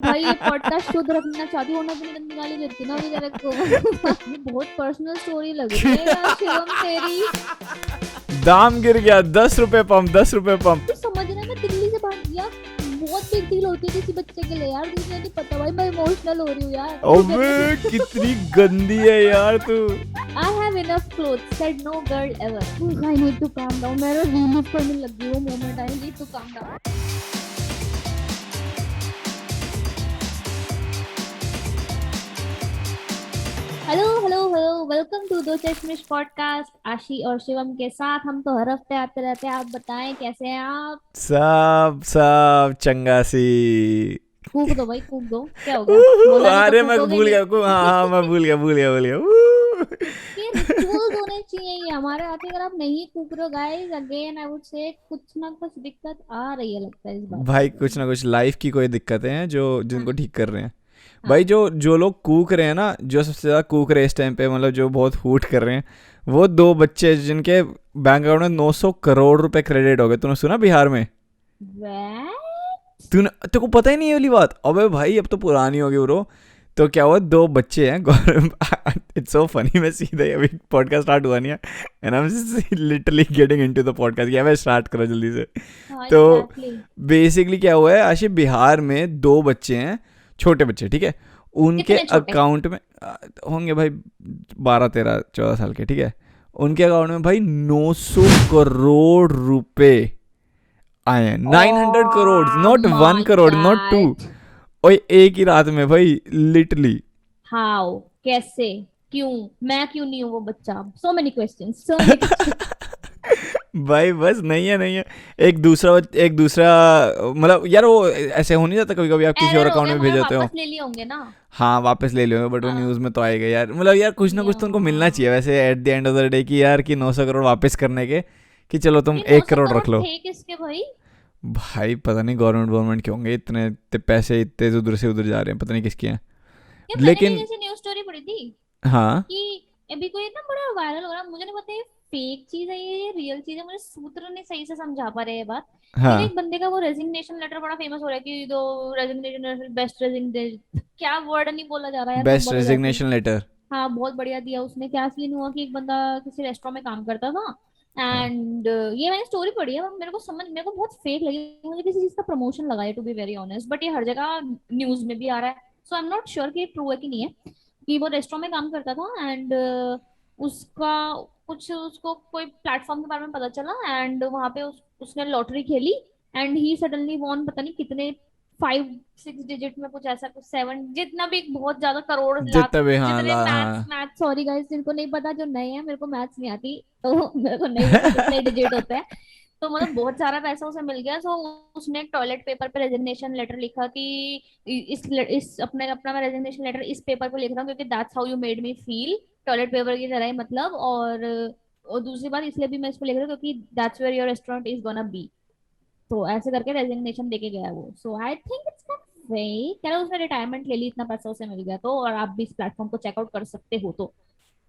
भाई ये पॉडकास्ट शुद्ध रखना चाहती हो ना, तुम गंदी गाली देती ना अभी तेरे को। ये बहुत पर्सनल स्टोरी लग रही है यार शिवम तेरी। दाम गिर गया, 10 रुपए पंप, 10 रुपए पंप। तू समझ रहा है, मैं दिल्ली से भाग गया, बहुत बिग डील होती है किसी बच्चे के लिए यार, तुझे नहीं पता भाई, मैं इमोशनल हो रही हूँ यार। अबे कितनी गंदी है यार तू। I have enough clothes, said no girl ever. I need to calm down. मैं रिलीफ करने लगी हूँ moment, I need to calm down. Hello hello hello, welcome to Do Chashmish podcast. आशी और शिवम के साथ हम तो हर हफ्ते आते रहते हैं। आप बताएं कैसे हैं आप? सब सब चंगा सी। फूक दो भाई, फूक दो, क्या हो गया? बोला नहीं तो अरे मैं फूकोगे भूल नहीं। गया, हाँ मैं भूल गया। ये रिचुअल्स होने चाहिए ये हमारे आते। अगर आप नहीं फूक रहे हो guys, again I would say कुछ ना कुछ दिक्कत आ रही है लगता है इस बात भाई को। कुछ ना कुछ लाइफ की कोई दिक्कतें हैं जो जिनको हाँ ठीक कर रहे हैं। भाई हाँ। जो जो लोग कूक रहे हैं ना, जो सबसे ज्यादा कूक रहे हैं इस टाइम पे, मतलब जो बहुत हूट कर रहे हैं, वो दो बच्चे जिनके बैंक अकाउंट में 900 करोड़ रुपए क्रेडिट हो गए। तूने सुना बिहार में? वै तूने तेरे को पता ही नहीं है वाली बात? अबे भाई अब तो पुरानी होगी ब्रो। तो क्या हुआ, दो बच्चे हैं। It's so funny. मैं सीधा ही अभी पॉडकास्ट स्टार्ट हुआ नहीं है, and I am literally getting into the podcast. क्या मैं स्टार्ट करो जल्दी से। हाँ तो एग्जैक्टली। बेसिकली क्या हुआ है आशी, बिहार में दो बच्चे हैं, छोटे बच्चे, ठीक है। उनके कितने छोटे? अकाउंट में होंगे भाई 12 13 14 साल के, ठीक है। उनके अकाउंट में भाई 900 करोड़ रुपए आए हैं। 900 crore, oh not one my crore not two. God. और एक ही रात में भाई, लिटरली। हाउ, कैसे, क्यों? मैं क्यों नहीं हूँ वो बच्चा? So many questions, so many questions. भाई बस नहीं है। एक दूसरा मतलब यार, वो ऐसे हो नहीं जाता कभी कभी, आप किसी और एरर हो अकाउंट गया, में भेज मगर देते हो। वापस ले लिए होंगे ना। हाँ वापस ले लो, बट वो हाँ। न्यूज़ में तो आएगा यार। मतलब यार कुछ ना कुछ तो उनको मिलना यार चाहिए वैसे at the end of the day, कि यार कि 900 करोड़ वापस करने के, कि चलो तुम ये नौ 1 करोड़ करोड़ रख लो। थे किसके भाई? भाई पता नहीं गवर्नमेंट के होंगे, इतने पैसे इतने उधर से उधर जा रहे हैं, पता नहीं किसके हैं। यार मैंने भी लेकिन जैसे न्यूज स्टोरी पढ़ी थी हाँ कि अभी कोई ना बड़ा वायरल हो रहा है, मुझे नहीं पता ये फेक चीज है ये रियल चीज है, मुझे सूत्र नहीं सही से समझा पा रहे ये बात। लेकिन हाँ, एक बंदे का वो रेजिग्नेशन लेटर बड़ा फेमस हो रहा है कि दो रेजिग्नेशन लेटर, बेस्ट रेजिग्नेशन, क्या वर्ड नहीं बोला जा रहा यार, मैं बेस्ट बहुत वैसे ही। Resignation letter. हाँ बहुत बढ़िया दिया उसने। क्या सीन हुआ कि एक बंदा किसी रेस्टोरेंट में काम करता था हाँ एंड ये मैंने स्टोरी पढ़ी है, मेरे को बहुत फेक लगी, मुझे किसी चीज का प्रमोशन लगा है to be very honest, but ये हर जगह न्यूज में भी आ रहा है। So I am not sure कि ये ट्रू है कि नहीं है। कि वो रेस्टोरेंट में काम करता था एंड उसका कुछ, उसको कोई प्लेटफॉर्म के बारे में पता चला एंड वहां पे उसने लॉटरी खेली एंड ही सडनली वॉन पता नहीं कितने 5 6 डिजिट में, कुछ ऐसा, कुछ 7, जितना भी, बहुत ज्यादा करोड़ लाख, जितना भी, हाँ जितने मैथ्स हाँ। मैथ्स सॉरी गाइस जिनको नहीं पता, जो नए हैं, मेरे को मैथ्स नहीं आती तो मेरे को नहीं पता कितने डिजिट होते हैं। तो मतलब बहुत सारा पैसा उसे मिल गया। सो उसने टॉयलेट पेपर पे रेजिग्नेशन लेटर लिखा कि इस अपने अपना मैं रेजिग्नेशन लेटर इस पेपर पे लिख रहा हूँ क्योंकि that's how you made me feel, toilet paper की तरह ही मतलब। और दूसरी बात इसलिए भी मैं इसको लिख रहा हूँ क्योंकि that's where your restaurant is gonna be. तो ऐसे करके रेजिग्नेशन देके गया वो। So I think it's not fake, कह रहा उसने रिटायरमेंट ले ली, इतना पैसा उसे मिल गया तो, और आप भी इस प्लेटफॉर्म को चेकआउट कर सकते हो तो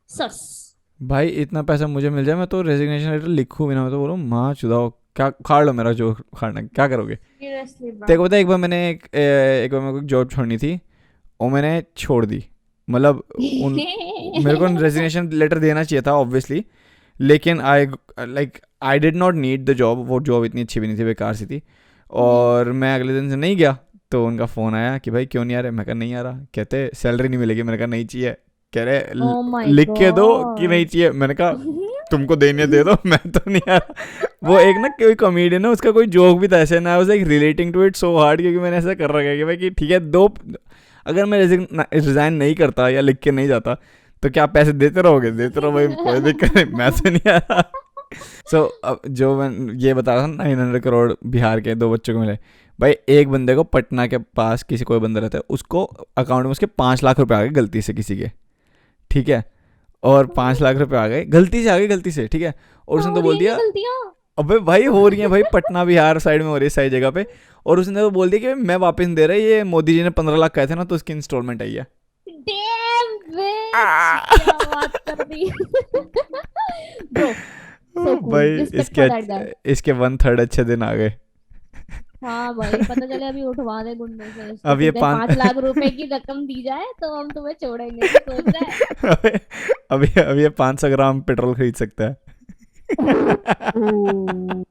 सस। भाई इतना पैसा मुझे मिल जाए, मैं तो रेजिग्नेशन लेटर लिखूँ भी ना, मैं तो बोलूँ माँ चुदाओ, क्या खाड़ लो मेरा जो खाना, क्या करोगे। Seriously bro. तेरे को पता है, एक बार मेरे को जॉब छोड़नी थी, और मैंने छोड़ दी। मतलब उन मेरे को रेजिग्नेशन लेटर देना चाहिए था ऑब्वियसली, लेकिन I did not need the job. वो जॉब इतनी अच्छी भी नहीं थी, बेकार सी थी। और मैं अगले दिन से नहीं गया। तो उनका फ़ोन आया कि भाई क्यों नहीं आ रहे। मैं कहा नहीं आ रहा। कहते सैलरी नहीं मिलेगी। मैंने कहा नहीं चाहिए। कह रहे ओ माय लिख के दो कि नहीं गॉड। चाहिए। मैंने कहा तुमको देने दे दो, मैं तो नहीं आ रहा। वो एक ना कोई कॉमेडियन है, उसका कोई जोक भी था ऐसे ना, was like relating to it so hard, क्योंकि मैंने ऐसा कर रखा है कि भाई कि ठीक है दो, अगर मैं रिजाइन नहीं करता या लिख के नहीं जाता तो क्या आप पैसे देते रहोगे? देते रहो भाई, कोई दिक्कत नहीं, मैं तो नहीं आ रहा। सो अब जो मैं ये बता रहा था, 900 करोड़ बिहार के दो बच्चों को मिले। भाई एक बंदे को पटना के पास किसी कोई बंदा रहता है, उसको अकाउंट में उसके 5 लाख रुपए आ गए गलती से किसी के, ठीक है। और 5 लाख रुपए आ गए गलती से, ठीक है। और हाँ उसने हो तो रही बोल है क्या दिया, गलतियां? अबे भाई हो रही है भाई, पटना बिहार साइड में हो रही है, सही जगह पे। और उसने तो बोल दिया कि मैं वापस नहीं दे रहा, ये मोदी जी ने 15 लाख कहे थे ना, तो उसकी इंस्टॉलमेंट आई है। डैम बिच, आ! क्या बात कर दी। ब्रो, सो कूल, भाई रिस्पेक्ट फॉर दैट गाय। इसके 1/3 अच्छे दिन आ गए। हाँ भाई, पता चले अभी उठवा दे गुंडों से इसको, अब ये सीधे पाँच 5 लाख रुपए की रकम दी जाए तो हम तुम्हें छोड़ेंगे, तो सोच रहा है। अबे अभी ये 500 ग्राम पेट्रोल खरीद सकता है। ओह।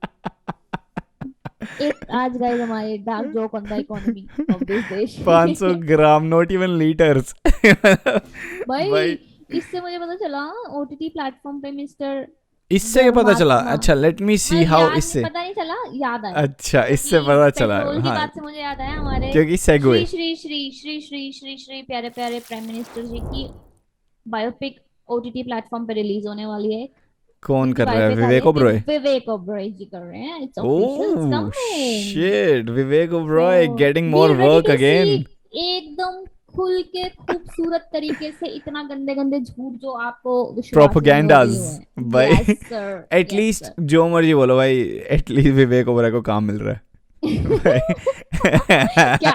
एक आज गाइस हमारे dark joke on the economy of this देश। 500 ग्राम, नॉट इवन लीटर्स। भाई, भाई इससे मुझे पता चला ओटीटी प्लेटफॉर्म पे मिस्टर इससे क्या पता चला? धर्मात्मा, अच्छा, लेट मी सी मतलब हाउ याद नहीं, इससे। पता नहीं चला, याद आया। अच्छा, इससे क्योंकि पता चला। पेट्रोल की हाँ, बात से मुझे याद आया हमारे क्योंकि सेगवे। श्री श्री श्री श्री श्री श्री श्री प्यारे प्यारे प्राइम मिनिस्टर जी की बायोपिक ओटीटी प्लेटफॉर्म पे रिलीज होने वाली है। कौन जिनकी कर रहा है? बायोपिक आ रही विवेक है, ओबरॉय। विवेक ओबराय जी कर रहे हैं, it's official, it's oh coming. Shit, Vivek Oberoi to getting be more ready work to see, again. एकदम खुल के खूबसूरत तरीके से इतना गंदे गंदे झूठ जो आपको विश्वास ही नहीं होगी प्रोपोगेंडाज। हुए। भाई yes sir, yes at least sir. जो मर्जी बोलो भाई, एटलीस्ट विवेक ओबरॉय को काम मिल रहा है क्या भाई।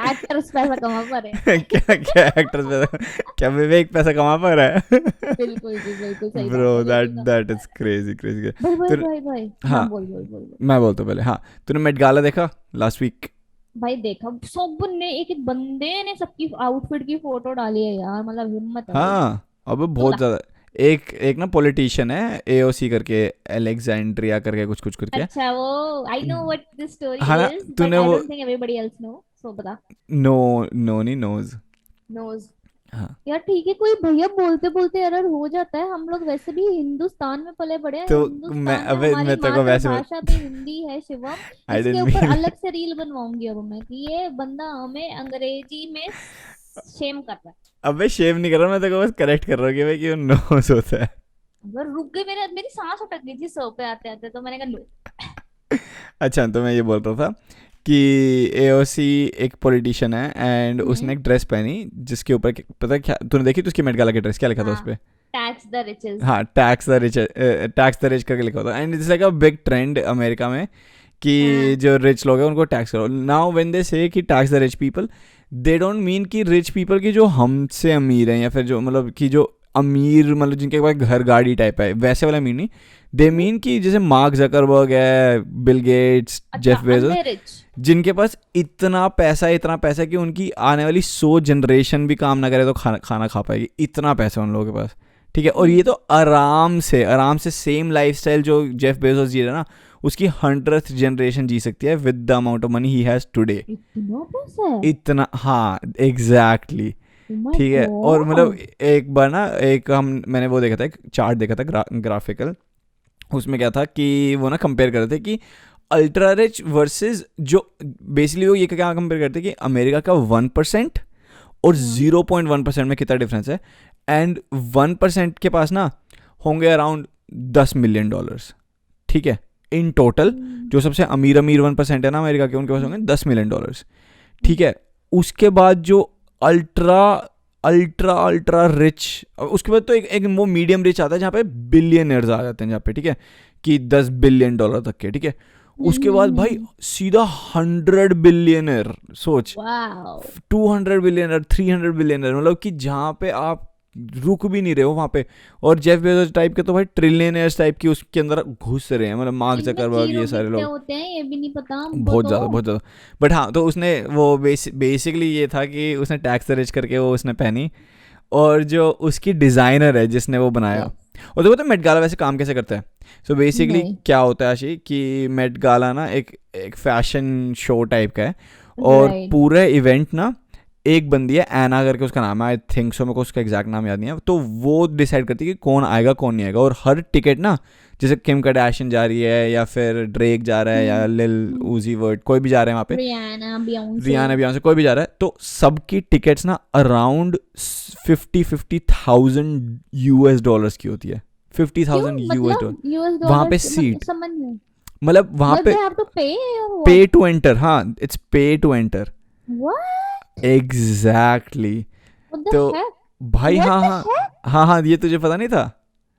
एक्टर्स पैसा कमा पा रहे क्या क्या एक्ट्रेस पैसा, क्या विवेक पैसा कमा पा रहा है? बिल्कुल जी, बिल्कुल सही ब्रो बात है, दैट बिल्कुल। That is crazy crazy. भाई भाई तो भाई भाई, हाँ, हाँ बोल बोल बोल बोल। मैं बोलता हूँ पहले। हाँ, तूने मेट गाला देखा लास्ट वीक? भाई देखा, सब ने एक एक बंदे ने सबकी आउटफिट की फोटो डाली है यार, मतलब हिम्मत है भाई। हाँ, अब तू बहुत बता। ज्यादा। एक एक ना पॉलिटिशियन है, एओसी करके, एलेक्जेंड्रिया करके, कुछ कुछ करके। अच्छा, वो I know what the story हाँ ना, इज, बट तूने आई वो, don't think everybody else know, so बता। नो, नो नहीं नोज। नोज। हाँ, यार ठीक है, कोई भैया बोलते बोलते एरर हो जाता है, हम लोग वैसे भी हिंदुस्तान में पले बड़े हैं, तो मैं, हिंदुस्तान में अबे हमारी मैं तेरे को वैसे मातृभाषा भी हिंदी है शिवम। आई इसके डेंट ऊपर मीन। अलग से रील बनवाऊंगी अब मैं कि ये बंदा हमें अंग्रेजी में शेम कर रहा है। अबे शेव नहीं कर रहा मैं, तेरे को बस करेक्ट कर रहा हूँ कि भाई कि वो नोज होता है। अगर रुक गई, मेरी सांस अटक गई थी सो पे आते आते, तो मैंने कहा लो। अच्छा, तो मैं ये बोल रहा था कि एओसी एक पॉलिटिशियन है, एंड उसने हम्म। एक ड्रेस पहनी जिसके ऊपर पता है क्या तूने देखी? तो उसकी मेट गाला की ड्रेस क्या लिखा था उस हाँ, पे? Tax the riches. हाँ, टैक्स द रिच करके लिखा होता है, and it's like a big trend America में कि हाँ। जो रिच लोग हैं उनको टैक्स करो। नाउ व्हेन दे से कि tax the rich people, they don't mean कि रिच पीपल की जो हमसे अमीर हैं, या फिर जो मतलब कि जो अमीर, मतलब जिनके पास घर गाड़ी टाइप है, वैसे वाला मीन नहीं। दे हम्म। मीन कि जैसे मार्क जकरबर्ग है, बिल गेट्स, अच्छा, जेफ बेजोस, अंधे रिच। जिनके पास इतना पैसा कि उनकी आने वाली 100 जनरेशन भी काम ना करे तो खाना खाना खा पाएगी, इतना पैसा उन लोगों के पास। ठीक है, और ये हम्म। तो आराम से सेम लाइफस्टाइल जो जेफ बेजोस जी रहा है ना, उसकी 100th जनरेशन जी सकती है with the amount of money he has today. इतना पैसा है? इतना, हाँ एग्जैक्टली exactly। ओ माय ठीक है, और मतलब गॉड। एक बार ना, एक मैंने वो देखा था, एक चार्ट देखा था, ग्राफिकल। उसमें क्या था कि वो ना कंपेयर कर रहे थे कि अल्ट्रा रिच वर्सेस जो, बेसिकली वो ये क्या कंपेयर करते हैं कि अमेरिका का 1% और हम्म। 0.1% में कितना डिफरेंस है। एंड 1% के पास ना होंगे अराउंड $10 मिलियन। ठीक है, इन टोटल जो सबसे अमीर अमीर 1% है ना अमेरिका के, उनके पास होंगे $10 मिलियन। ठीक है, उसके बाद जो अल्ट्रा अल्ट्रा अल्ट्रा रिच, उसके बाद तो एक वो मीडियम रिच आता है जहाँ पे बिलियनर्स आ जाते हैं, जहाँ पे ठीक है कि $10 बिलियन तक के। ठीक है, उसके बाद भाई सीधा 100 बिलियनर, सोच, वाओ। 200 बिलियनर, 300 बिलियनर, मतलब कि जहाँ पे आप रुक भी नहीं रहे हो वहाँ पे। और जेफ बेजोस टाइप के तो भाई ट्रिलियनर्स टाइप की उसके अंदर घुस रहे हैं, मतलब मार्क इनमें जकरबर्ग, जीरो ये सारे कितने लोग। होते हैं ये भी नहीं पता हमको बहुत तो। ज़्यादा, बहुत ज़्यादा। बट हाँ, तो उसने वो बेसिकली ये था कि उसने टैक्स रिच करके वो उसने पहनी, और जो उसकी डिज़ाइनर है जिसने वो बनाया। Yes, और तो पता है मेट गाला वैसे काम कैसे करता है? सो बेसिकली नहीं। क्या होता है आशी कि मेट गाला ना एक एक फैशन शो टाइप का है, और राइट। पूरे इवेंट ना एक बंदी है, एना करके उसका नाम है, आई थिंक सो, मेरे को उसका एग्जैक्ट नाम याद नहीं है, तो वो डिसाइड करती है कि कौन आएगा कौन नहीं आएगा। और हर टिकट ना, जैसे किम कार्दाशियन जा रही है, या फिर ड्रेक जा रहा है, या लिल उजी वर्ड, कोई भी जा रहे हैं वहाँ पे, रियाना, बियोंसे। रियाना बियॉन्से, कोई भी जा रहा है, तो सबकी टिकट्स ना अराउंड 50,000 US डॉलर्स की होती है। 50,000 क्यों, US मतलब डॉलर यूएस वहाँ पे डॉलर सीट, समझ नहीं। मतलब वहाँ मतलब पे दे हैव टू पे और पे टू एंटर। हाँ, it's pay to enter, what exactly. What the तो हेक, भाई, व्हाट हाँ द हाँ हेक। हाँ हाँ, ये तुझे पता नहीं था?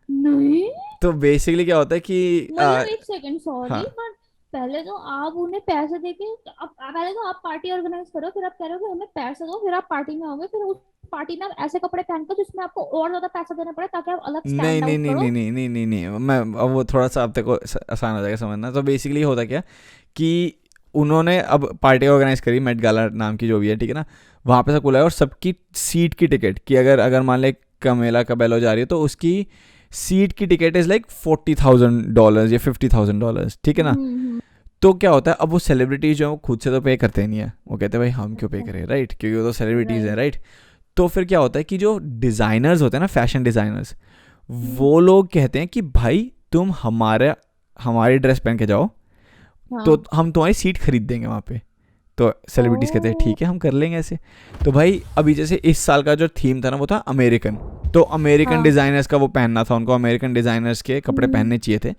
नहीं, तो बेसिकली क्या होता है कि मतलब एक सेकंड, सॉरी, हाँ, बट पहले तो आप उन्हें पैसे देके, अब पहले तो आप पार्टी ऑर्गेनाइज करो, फिर आप कह रहे हो कि हमें पैसे दो, फिर आप पार्टी में आओगे, फिर उस पार्टी में आप ऐसे कपड़े पहनते हो जिसमें आपको और ज्यादा पैसा देना पड़े ताकि आप अलग नहीं स्टैंड नहीं आउट नहीं करो। नहीं नहीं नहीं नहीं नहीं, मैं अब वो थोड़ा सा आप तक को आसान हो जाएगा समझना। तो बेसिकली होता क्या कि उन्होंने अब पार्टी ऑर्गेनाइज करी, मेट गाला नाम की जो भी है, ठीक है ना, वहाँ पे से खुला है, और सबकी सीट की टिकट कि अगर अगर मान ले कमेला कबेलो जा रही है तो उसकी सीट की टिकट इज़ लाइक $40,000 या $50,000, ठीक है ना। हम्म। तो क्या होता है, अब वो सेलिब्रिटीज जो है वो खुद से तो पे करते नहीं है, वो कहते हैं भाई हम क्यों पे करें, राइट, क्योंकि वो तो सेलिब्रिटीज़ हैं, राइट। राइट। तो फिर क्या होता है कि जो डिज़ाइनर्स होते हैं ना, फैशन डिज़ाइनर्स, वो लोग कहते हैं कि भाई तुम हमारी ड्रेस पहन के जाओ, तो हाँ। हम तुम्हारी सीट खरीद देंगे वहाँ पे। तो सेलिब्रिटीज़ कहते हैं ओ। ठीक है हम कर लेंगे ऐसे। तो भाई अभी जैसे इस साल का जो थीम था ना वो था अमेरिकन, तो अमेरिकन हाँ। डिज़ाइनर्स का वो पहनना था, उनको अमेरिकन डिज़ाइनर्स के कपड़े हम्म। पहनने चाहिए थे।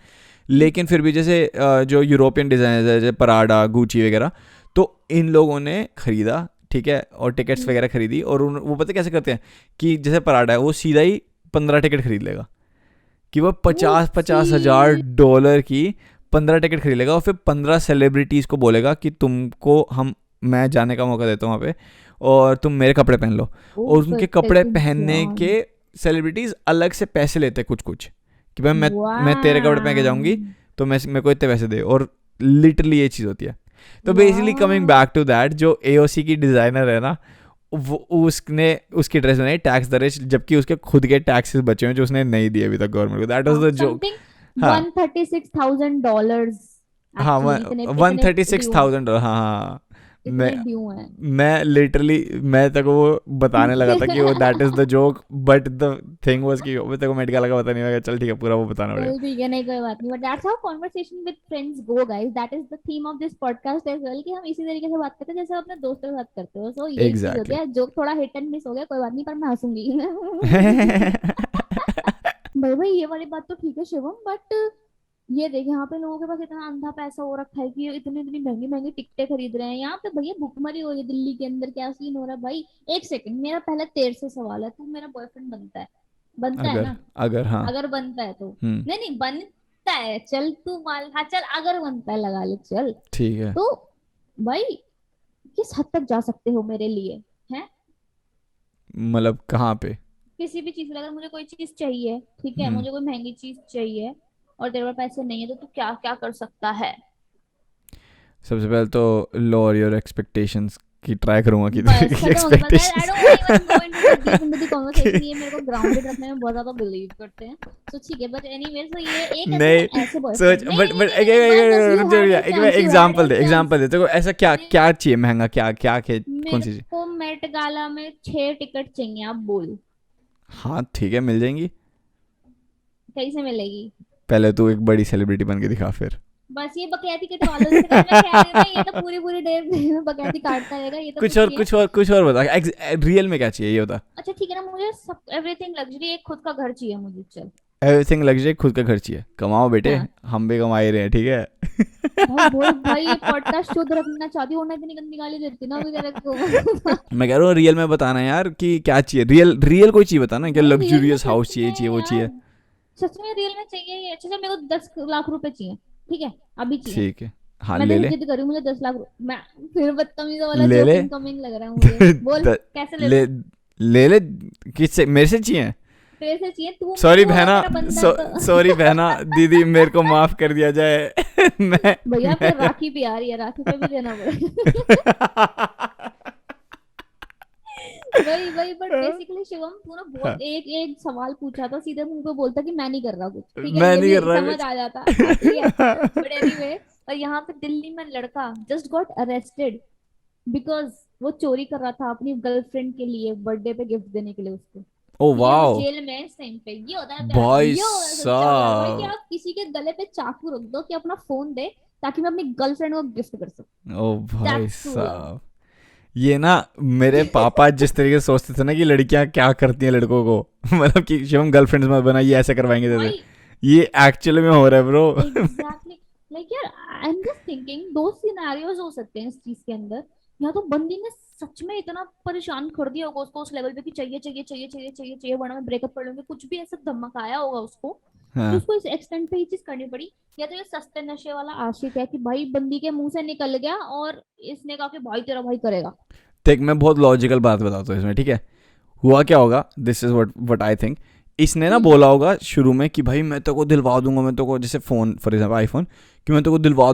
लेकिन फिर भी जैसे जो यूरोपियन डिज़ाइनर्स है, जैसे पराडा, गुची वगैरह, तो इन लोगों ने ख़रीदा, ठीक है, और टिकट्स वगैरह खरीदी, और वो पता कैसे करते हैं कि जैसे पराडा है वो सीधा ही 15 टिकट खरीद लेगा, कि वो वो 50,000 की 15 टिकट खरीद लेगा, और फिर 15 सेलिब्रिटीज़ को बोलेगा कि तुमको मैं जाने का मौका देता हूँ वहाँ पे, और तुम मेरे कपड़े पहन लो। ओ और उनके कपड़े बेटे पहनने जान। के सेलिब्रिटीज़ अलग से पैसे लेते हैं कुछ कुछ, कि भाई मैं तेरे कपड़े पहन के वाह। जाऊँगी तो मेरे को इतने पैसे दे, और लिटरली ये चीज़ होती है। तो बेसिकली कमिंग वाह। बैक टू दैट, जो एओसी की डिज़ाइनर है ना, वो उसने उसकी ड्रेस बनाई टैक्स द रिच, जबकि उसके खुद के टैक्सेस बचे हुए हैं जो उसने नहीं दिए अभी तक गवर्नमेंट को। That was the joke. Something हाँ $136,000 हाँ, एक्चुअली, इतने वन इतने थर्टी सिक्स ड्यू, थाउजेंड हाँ हाँ। मैं इतने ड्यू हैं। मैं लिटरली मैं तेरे को वो बताने लगा था कि वो that is the joke, but the thing was कि वो तेरे को मेट गाला का पता नहीं होगा, चल ठीक है पूरा वो बताना पड़ेगा। चल ठीक है, नहीं कोई बात नहीं, but that's how conversation with friends go guys, that is the theme of this podcast as well, कि हम इसी तरीके से बात करते हैं जैसे हम अपने दोस्तों के साथ करते हो। सो यही चीज होती एग्जैक्टली। है, जोक थोड़ा हिट एंड मिस हो गया, कोई बात नहीं, पर मैं हंसूंगी। भाई भाई ये वाली बात तो ठीक है शिवम, बट ये देख यहाँ पे लोगों के पास इतना अंधा पैसा हो रखा है कि ये इतनी इतनी महंगी महंगी टिकटें खरीद रहे हैं। यहाँ पे भैया भुखमरी हो रही है दिल्ली के अंदर, क्या सीन हो रहा है भाई। एक सेकंड, मेरा पहले तेरे से सवाल है, तू मेरा बॉयफ्रेंड बनता है, बनता है अगर ना? अगर हाँ। अगर बनता है तो, हम्म। नहीं नहीं बनता है, चल तू मान, हाँ चल अगर बनता है लगा ले चल, ठीक है। तो भाई किस हद तक जा सकते हो मेरे लिए? हैं? मतलब कहाँ पे? किसी भी चीज, अगर मुझे कोई चीज चाहिए, ठीक है, हम्म। मुझे कोई महंगी चीज चाहिए और तेरे पास पैसे नहीं है, तो तू क्या क्या कर सकता है? सबसे पहले तो लोअर योर एक्सपेक्टेशंस की ट्राई करूंगा कि बस तेरी खत्म हो गया, बस I expectations. Don't want even go into the deep into the conversation, ये मेरे को ग्राउंडेड रखने में बहुत ज्यादा बिलीव करते हैं। सो ठीक है, बट एनीवेज, तो ये एक है नहीं तेरे ऐसे सोच, बॉयफ्रेंड, नहीं बट नहीं नहीं बट नहीं नहीं, बस बस यू हैड योर एक chance, you had example your they, chance. तेरे को ऐसा क्या नहीं, क्या चाहिए महंगा, क्या क्या कौन मेरे सी चीज? को मेट गाला में 6 टिकट चाहिए, आप बोल हाँ ठीक है मिल जाएंगी। कैसे मिलेगी? पहले तू एक बड़ी सेलिब्रिटी बन के दिखा फिर। बस ये बकैती कटवा लो, जैसे मैं कह रही हूँ ना, ये तो पूरी पूरी देर बकैती काटता रहेगा, ये तो कुछ कुछ और नहीं है। कुछ और बता, रियल में क्या चाहिए ये बता। अच्छा ठीक है ना, मुझे सब एवरीथिंग लग्जरी, एक खुद का घर चाहिए मुझे, चल। एवरीथिंग लग्जरी, खुद का घर चाहिए, कमाओ बेटे, हाँ हम भी कमा ही रहे हैं, ठीक भाई बोल है। भाई, ये पॉडकास्ट शुद्ध रखना चाहती हूँ, वरना इतनी गंदी गाली देती ना अभी तेरे को। मैं कह रहा हूँ रियल में बताना यार कि क्या चाहिए, रियल रियल कोई चीज बताना, क्या भाई रियल में लग्जूरियस हाउस सच चाहिए, में चाहिए वो यार, चाहिए। सच में रियल में चाहिए ये। अच्छा चल, मेरे को 10 लाख रुपए चाहिए, ठीक है, अभी चाहिए। ठीक है हाँ मैं ले तेरी ले। जिद कर रही हूँ, मुझे 10 लाख मैं, फिर बदतमीजों वाला ले जोक ले। इनकमिंग लग रहा है मुझे, बोल द- कैसे ले ले लूं? ले ले। किससे, मेरे से चाहिए? तेरे से चाहिए, सॉरी तू अगर बहना, मेरा बंदा है तो। सॉरी बहना, दीदी मेरे को माफ कर दिया जाए। मैं भैया फिर राखी भी आ रही है, राखी पे भी देना पड़ेगा। वही वही, बट बेसिकली शिवम तू ना बहुत एक एक सवाल पूछा था, सीधे मुंह पे बोलता कि मैं नहीं कर रहा कुछ, ठीक है, मैं ये नहीं भी कर रहा समझ कुछ। आ जाता, हाँ ठीक है। बट एनीवे, और यहाँ पे दिल्ली में लड़का जस्ट गॉट अरेस्टेड बिकॉज वो चोरी कर रहा था अपनी गर्लफ्रेंड के लिए, बर्थडे पे गिफ्ट देने के लिए उसको। ओ ठीक है, वो वाओ। जेल में है इस टाइम पे। ये होता है प्यार, भाई ये होता है सच्चा प्यार भाई, कि साहब। आप किसी के गले पे चाकू रख दो कि अपना फोन दे, ताकि मैं अपनी गर्लफ्रेंड को गिफ्ट कर सकूं। ओ भाई दैट्स ट्रू लव। साहब। ये ना, मेरे पापा जिस तरीके से सोचते थे ना कि लड़कियां क्या करती हैं लड़कों को, मतलब कि शिवम गर्लफ्रेंड्स मत बना, ये ऐसे करवाएंगे जैसे, भाई ये एक्चुअली में हो रहा है ब्रो। एग्जैक्टली, लाइक यार आई एम जस्ट थिंकिंग दो सिनेरियोज हो सकते हैं इस चीज के अंदर। या तो बंदी ने सच में इतना परेशान कर दिया होगा उसको उस लेवल पे कि चाहिए चाहिए चाहिए चाहिए चाहिए चाहिए, वरना मैं ब्रेकअप कर लूंगी, कुछ भी ऐसा धमकाया होगा उसको कि हाँ उसको इस एक्सटेंट पे ये चीज करनी पड़ी। या तो ये सस्ते नशे वाला आशिक है कि भाई बंदी के मुंह से निकल गया और इसने कहा कि भाई तेरा भाई करेगा। देख मैं बहुत लॉजिकल बात बताता हूँ इसमें, ठीक है। हुआ क्या होगा, this is what what I think, इसने ना बोला होगा शुरू में कि भाई मैं तेरे को दिलवा दूंगा, मैं तेरे को, जैसे फ़ोन फॉर एग्जाम्पल आईफोन, कि मैं तेरे को दिलवा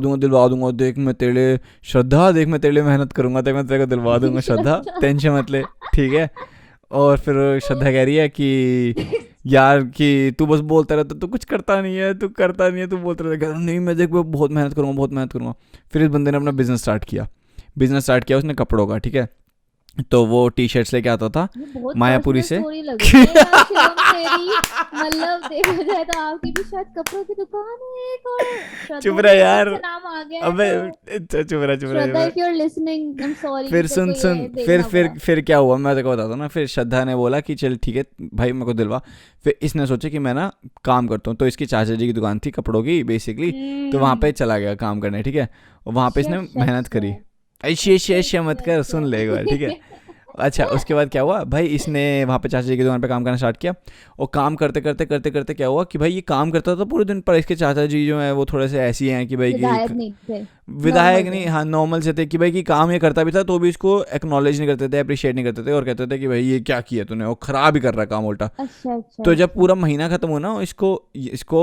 दूंगा, देख मैं तेरे लिए श्रद्धा, देख मैं तेरे लिए मेहनत करूंगा, देख मैं तेरे को दिलवा दूंगा श्रद्धा, श्रद्धा। टेंशन मत ले, ठीक है। और फिर श्रद्धा कह रही है कि यार कि तू बस बोलता रहता, तू कुछ करता नहीं है, तू करता नहीं है, तू बोलता रहता, कह रहा, नहीं मैं देख मैं बहुत मेहनत करूँगा, बहुत मेहनत करूँगा। फिर इस बंदे ने अपना बिजनेस स्टार्ट किया उसने कपड़ों का, ठीक है। तो वो टी शर्ट्स लेके आता था ये बहुत मायापुरी पर्सनल से। स्टोरी लग रही है यार शिवम तेरी। मतलब देखा जाए तो आपकी भी शायद कपड़ों की दुकान है एक, और चुप श्रद्धा रहा के नाम यार, से नाम आ गया है अबे तो। चुप रहा, चुप श्रद्धा रहा। If you are listening I am sorry कि फिर तेरे को सुन सुन, ये देखना पड़ा। फिर क्या हुआ मैं तेरे को बताता हूँ ना। फिर श्रद्धा ने बोला कि चल ठीक है भाई मेरे को दिलवा। फिर इसने सोचा कि मैं ना काम करता हूँ, तो इसकी चाचा जी की दुकान थी कपड़ों की बेसिकली, तो वहाँ पे चला गया काम करने, ठीक है। और वहाँ पे इसने शट शट मेहनत करी। शट ऐसे ऐसे शट ऐसे मत कर, सुन ले एक बार, ठीक है। शट। अच्छा उसके बाद क्या हुआ भाई, इसने वहाँ पे चाचा जी की दुकान पे काम करना स्टार्ट किया। और काम करते करते क्या हुआ कि भाई ये काम करता था पूरे दिन, पर इसके चाचा जी जो है वो थोड़े से ऐसी हैं कि भाई विधायक कि नहीं थे, विधायक नॉर्मल थे। नहीं, हाँ नॉर्मल से थे, कि भाई कि काम ये करता भी था तो भी इसको एक्नॉलेज नहीं करते थे, अप्रिशिएट नहीं करते थे, और कहते थे कि भाई ये क्या किया तूने, वो खराब ही कर रहा है काम उल्टा। अच्छा अच्छा तो जब अच्छा। पूरा महीना खत्म हुआ ना, इसको इसको